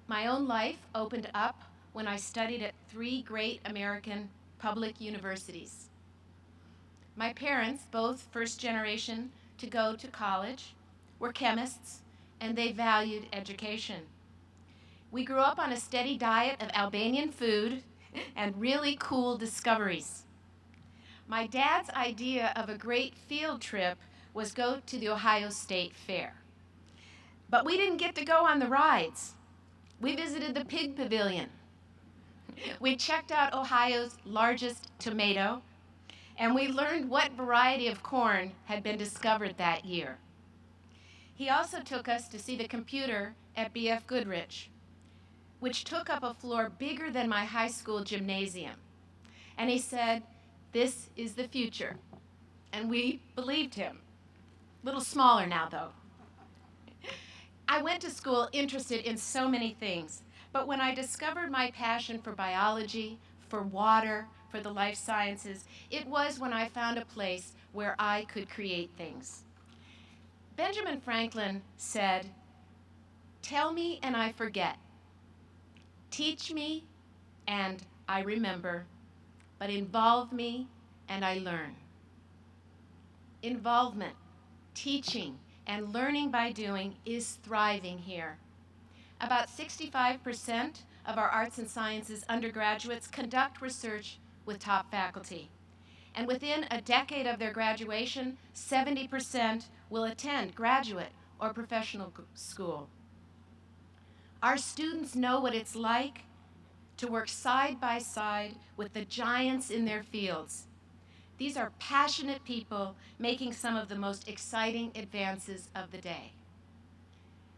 My own life opened up when I studied at 3 great American public universities. My parents, both first generation to go to college, were chemists, and they valued education. We grew up on a steady diet of Albanian food and really cool discoveries. My dad's idea of a great field trip was go to the Ohio State Fair. But we didn't get to go on the rides. We visited the pig pavilion. We checked out Ohio's largest tomato, and we learned what variety of corn had been discovered that year. He also took us to see the computer at B.F. Goodrich, which took up a floor bigger than my high school gymnasium. And he said, "This is the future." And we believed him. A little smaller now, though. I went to school interested in so many things, but when I discovered my passion for biology, for water, for the life sciences, it was when I found a place where I could create things. Benjamin Franklin said, "Tell me and I forget. Teach me and I remember, but involve me and I learn." Involvement, teaching, and learning by doing is thriving here. About 65% of our arts and sciences undergraduates conduct research with top faculty. And within a decade of their graduation, 70% will attend graduate or professional school. Our students know what it's like to work side by side with the giants in their fields. These are passionate people making some of the most exciting advances of the day.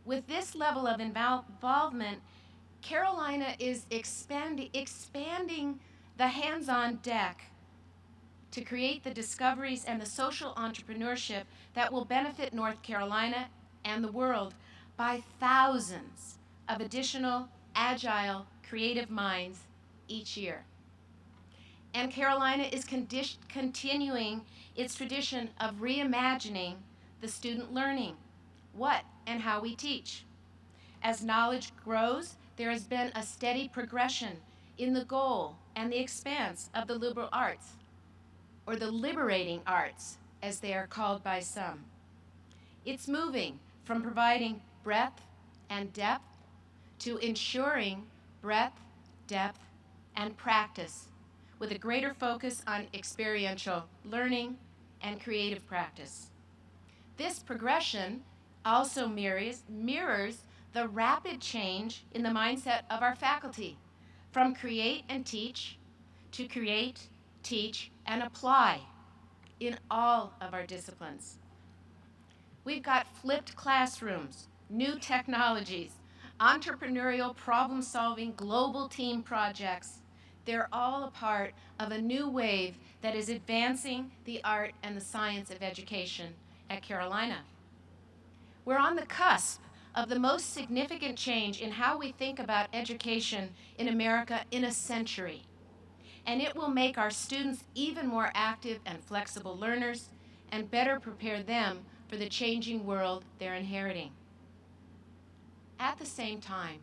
With this level of involvement, Carolina is expanding the hands-on deck to create the discoveries and the social entrepreneurship that will benefit North Carolina and the world by thousands of additional, agile, creative minds each year. And Carolina is continuing its tradition of reimagining the student learning, what and how we teach. As knowledge grows, there has been a steady progression in the goal and the expanse of the liberal arts. or the liberating arts, as they are called by some. It's moving from providing breadth and depth to ensuring breadth, depth, and practice with a greater focus on experiential learning and creative practice. This progression also mirrors the rapid change in the mindset of our faculty from create and teach to create, teach, and apply in all of our disciplines. We've got flipped classrooms, new technologies, entrepreneurial problem-solving global team projects. They're all a part of a new wave that is advancing the art and the science of education at Carolina. We're on the cusp of the most significant change in how we think about education in America in a century. And it will make our students even more active and flexible learners and better prepare them for the changing world they're inheriting. At the same time,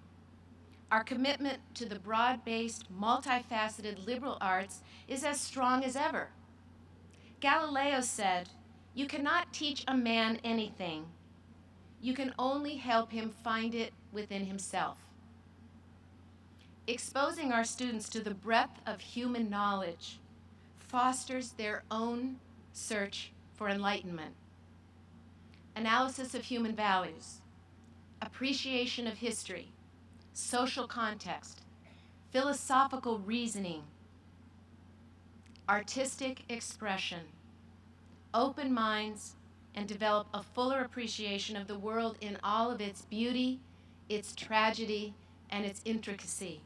our commitment to the broad-based, multifaceted liberal arts is as strong as ever. Galileo said, "You cannot teach a man anything. You can only help him find it within himself." Exposing our students to the breadth of human knowledge fosters their own search for enlightenment. Analysis of human values, appreciation of history, social context, philosophical reasoning, artistic expression, open minds, and develop a fuller appreciation of the world in all of its beauty, its tragedy, and its intricacy.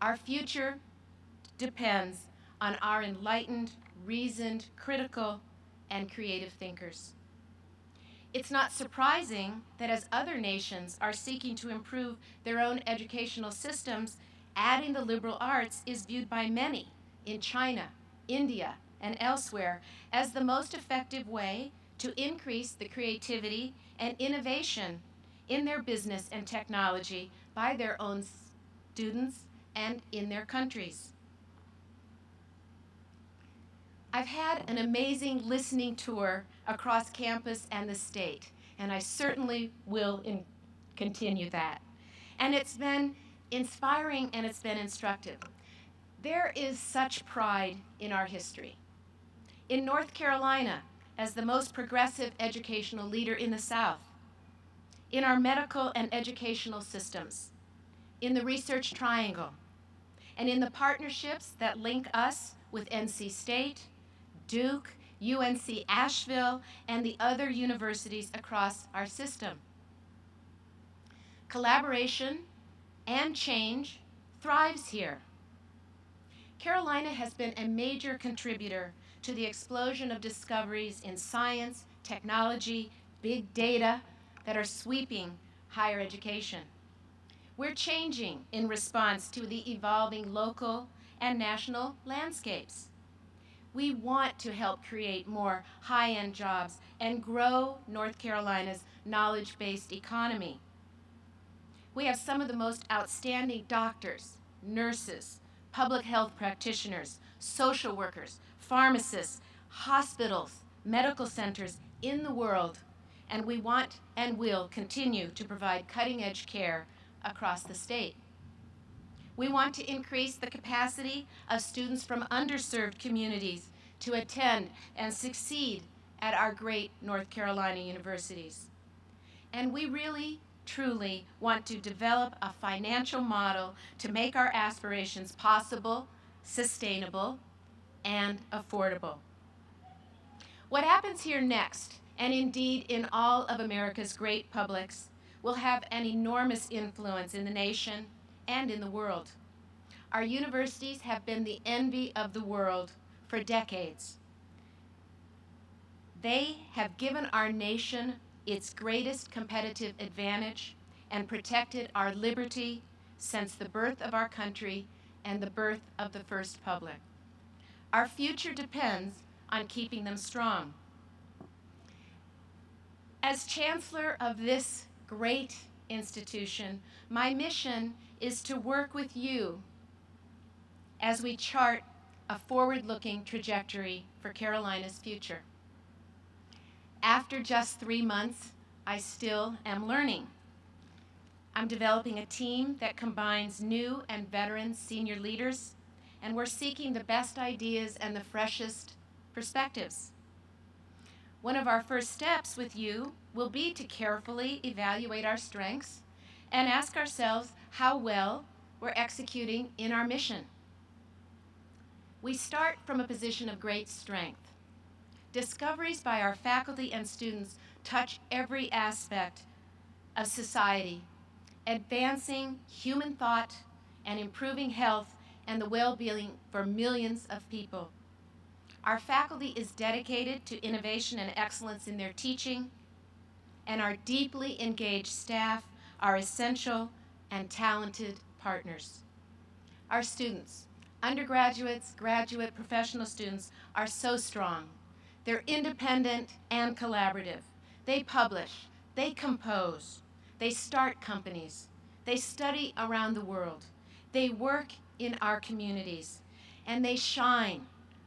Our future depends on our enlightened, reasoned, critical, and creative thinkers. It's not surprising that as other nations are seeking to improve their own educational systems, adding the liberal arts is viewed by many in China, India, and elsewhere as the most effective way to increase the creativity and innovation in their business and technology by their own students and in their countries. I've had an amazing listening tour across campus and the state, and I certainly will continue that. And it's been inspiring and it's been instructive. There is such pride in our history. In North Carolina, as the most progressive educational leader in the South, in our medical and educational systems, in the Research Triangle, and in the partnerships that link us with NC State, Duke, UNC Asheville, and the other universities across our system. Collaboration and change thrives here. Carolina has been a major contributor to the explosion of discoveries in science, technology, big data that are sweeping higher education. We're changing in response to the evolving local and national landscapes. We want to help create more high-end jobs and grow North Carolina's knowledge-based economy. We have some of the most outstanding doctors, nurses, public health practitioners, social workers, pharmacists, hospitals, medical centers in the world, and we want and will continue to provide cutting-edge care across the state. We want to increase the capacity of students from underserved communities to attend and succeed at our great North Carolina universities. And we really, truly want to develop a financial model to make our aspirations possible, sustainable, and affordable. What happens here next, and indeed in all of America's great publics, will have an enormous influence in the nation and in the world. Our universities have been the envy of the world for decades. They have given our nation its greatest competitive advantage and protected our liberty since the birth of our country and the birth of the first public. Our future depends on keeping them strong. As Chancellor of this great institution, my mission is to work with you as we chart a forward-looking trajectory for Carolina's future. After just 3 months, I still am learning. I'm developing a team that combines new and veteran senior leaders, and we're seeking the best ideas and the freshest perspectives. One of our first steps with you will be to carefully evaluate our strengths and ask ourselves how well we're executing in our mission. We start from a position of great strength. Discoveries by our faculty and students touch every aspect of society, advancing human thought and improving health and the well-being for millions of people. Our faculty is dedicated to innovation and excellence in their teaching, and our deeply engaged staff are essential and talented partners. Our students, undergraduates, graduate, professional students, are so strong. They're independent and collaborative. They publish, they compose, they start companies, they study around the world, they work in our communities, and they shine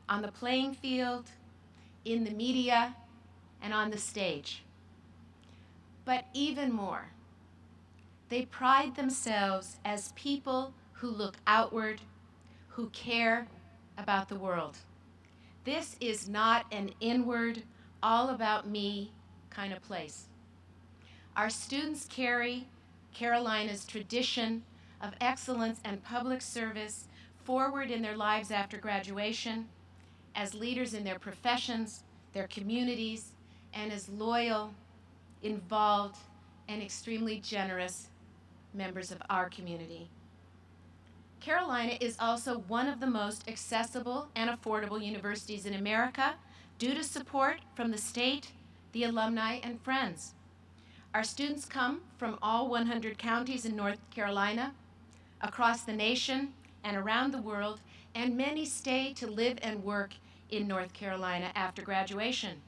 on the playing field, in the media, and on the stage. But even more, they pride themselves as people who look outward, who care about the world. This is not an inward, all about me kind of place. Our students carry Carolina's tradition of excellence and public service forward in their lives after graduation, as leaders in their professions, their communities, and as loyal, involved, and extremely generous members of our community. Carolina is also one of the most accessible and affordable universities in America due to support from the state, the alumni, and friends. Our students come from all 100 counties in North Carolina, across the nation, and around the world, and many stay to live and work in North Carolina after graduation.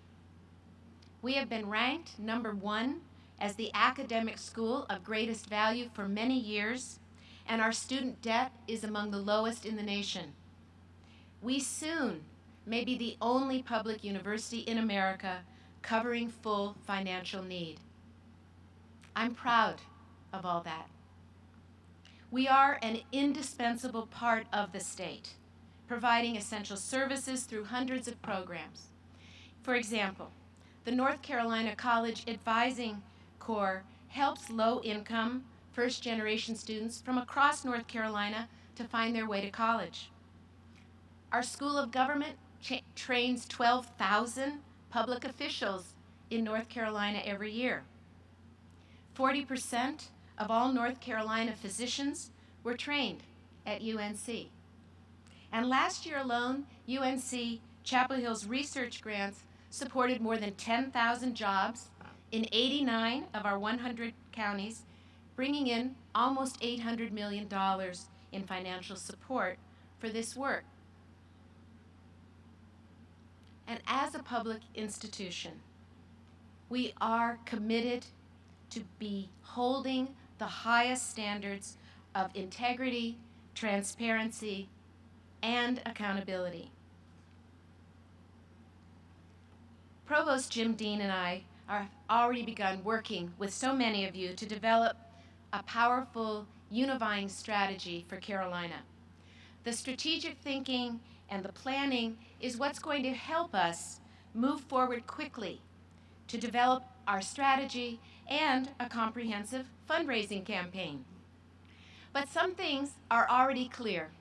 We have been ranked #1 as the academic school of greatest value for many years, and our student debt is among the lowest in the nation. We soon may be the only public university in America covering full financial need. I'm proud of all that. We are an indispensable part of the state, providing essential services through hundreds of programs. For example, the North Carolina College Advising Corps helps low-income, first-generation students from across North Carolina to find their way to college. Our School of Government trains 12,000 public officials in North Carolina every year. 40% of all North Carolina physicians were trained at UNC. And last year alone, UNC-Chapel Hill's research grants supported more than 10,000 jobs in 89 of our 100 counties, bringing in almost $800 million in financial support for this work. And as a public institution, we are committed to be holding the highest standards of integrity, transparency, and accountability. Provost Jim Dean and I have already begun working with so many of you to develop a powerful, unifying strategy for Carolina. The strategic thinking and the planning is what's going to help us move forward quickly to develop our strategy and a comprehensive fundraising campaign. But some things are already clear.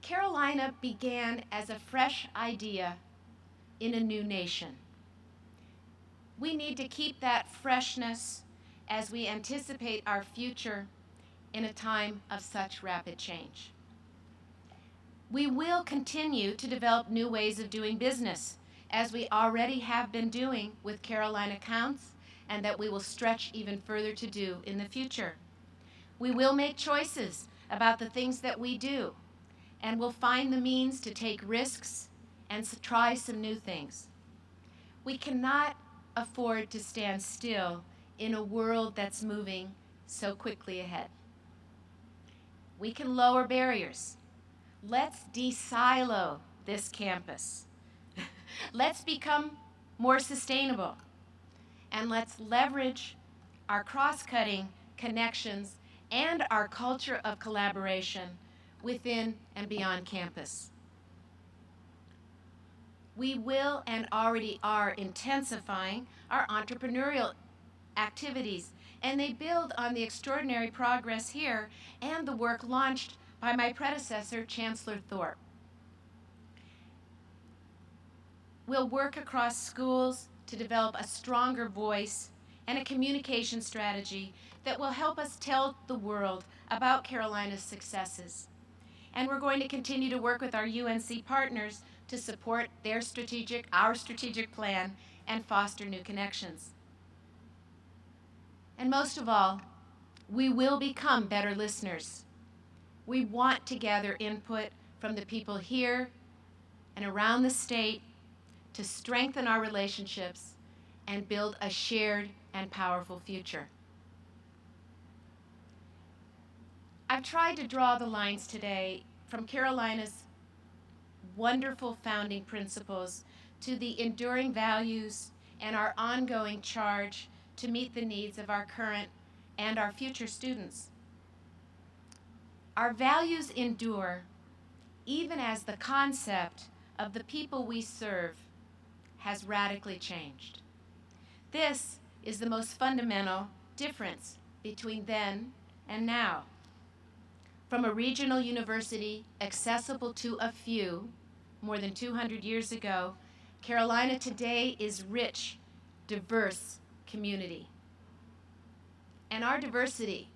Carolina began as a fresh idea in a new nation. We need to keep that freshness as we anticipate our future in a time of such rapid change. We will continue to develop new ways of doing business, as we already have been doing with Carolina Counts, and that we will stretch even further to do in the future. We will make choices about the things that we do, and we'll find the means to take risks and to try some new things. We cannot afford to stand still in a world that's moving so quickly ahead. We can lower barriers. Let's de-silo this campus. Let's become more sustainable. And let's leverage our cross-cutting connections and our culture of collaboration within and beyond campus. We will and already are intensifying our entrepreneurial activities, and they build on the extraordinary progress here and the work launched by my predecessor, Chancellor Thorpe. We'll work across schools to develop a stronger voice and a communication strategy that will help us tell the world about Carolina's successes. And we're going to continue to work with our UNC partners to support our strategic plan and foster new connections. And most of all, we will become better listeners. We want to gather input from the people here and around the state to strengthen our relationships and build a shared and powerful future. I've tried to draw the lines today from Carolina's wonderful founding principles to the enduring values and our ongoing charge to meet the needs of our current and our future students. Our values endure even as the concept of the people we serve has radically changed. This is the most fundamental difference between then and now. From a regional university accessible to a few more than 200 years ago, Carolina today is rich, diverse community. And our diversity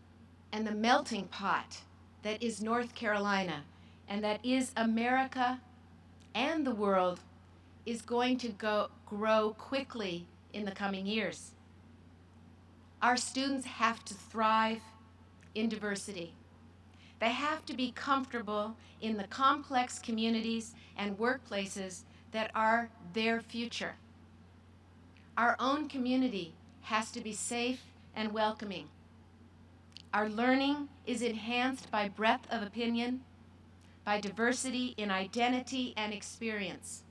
and the melting pot that is North Carolina and that is America and the world is going to grow quickly in the coming years. Our students have to thrive in diversity. They have to be comfortable in the complex communities and workplaces that are their future. Our own community has to be safe and welcoming. Our learning is enhanced by breadth of opinion, by diversity in identity and experience.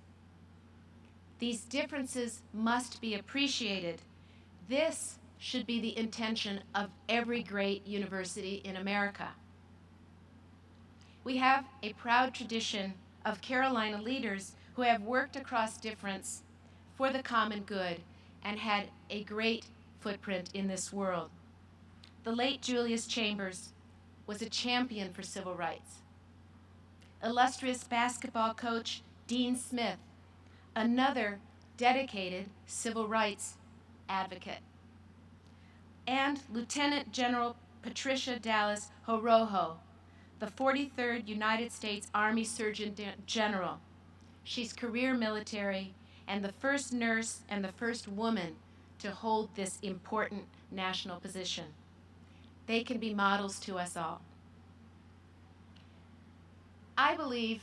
These differences must be appreciated. This should be the intention of every great university in America. We have a proud tradition of Carolina leaders who have worked across difference for the common good and had a great footprint in this world. The late Julius Chambers was a champion for civil rights. Illustrious basketball coach Dean Smith, another dedicated civil rights advocate. And Lieutenant General Patricia Dallas Horoho, the 43rd United States Army Surgeon General. She's career military and the first nurse and the first woman to hold this important national position. They can be models to us all. I believe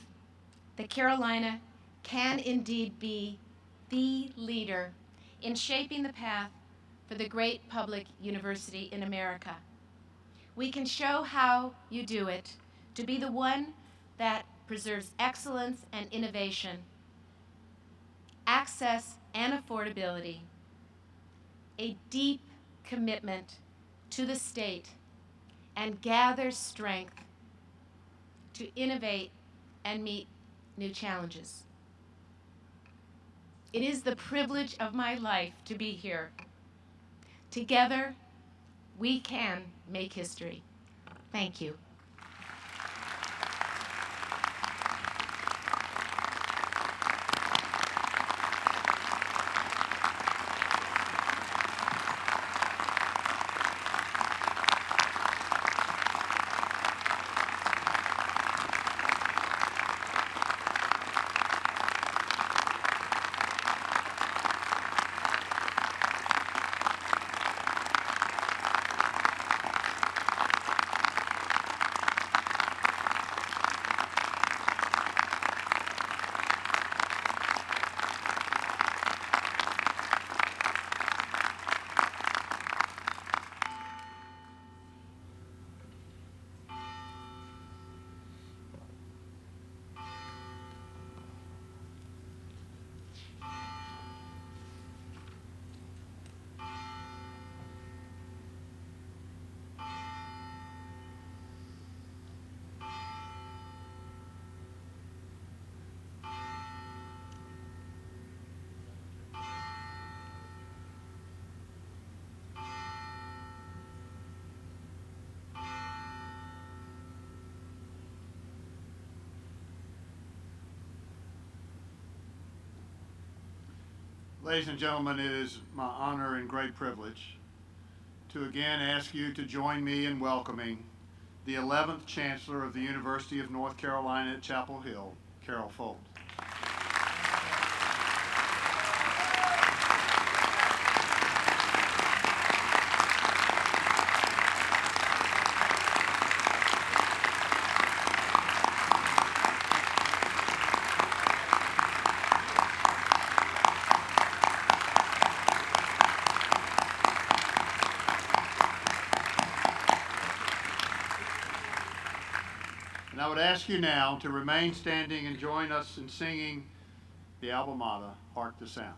that Carolina can indeed be the leader in shaping the path for the great public university in America. We can show how you do it, to be the one that preserves excellence and innovation, access and affordability, a deep commitment to the state, and gathers strength to innovate and meet new challenges. It is the privilege of my life to be here. Together, we can make history. Thank you. Ladies and gentlemen, it is my honor and great privilege to again ask you to join me in welcoming the 11th Chancellor of the University of North Carolina at Chapel Hill, Carol Folt. And I would ask you now to remain standing and join us in singing the alma mater, Hark the Sound.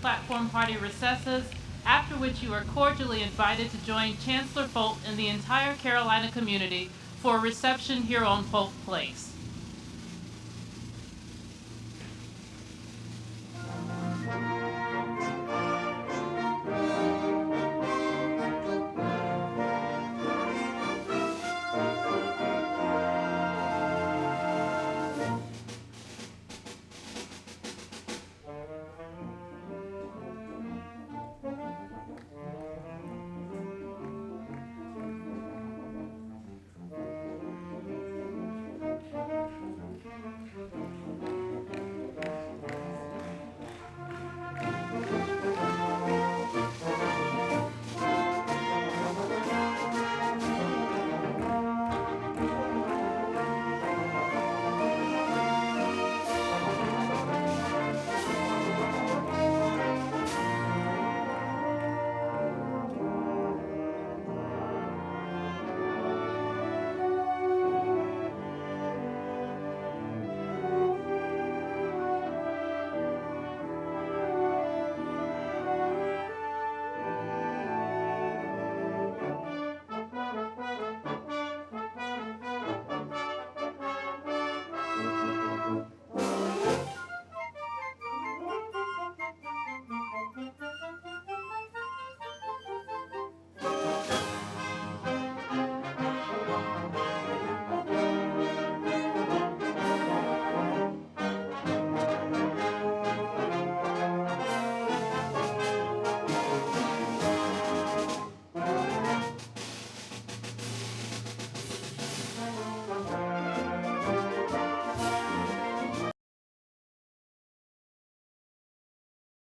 Platform party recesses, after which you are cordially invited to join Chancellor Folt and the entire Carolina community for a reception here on Folt Place.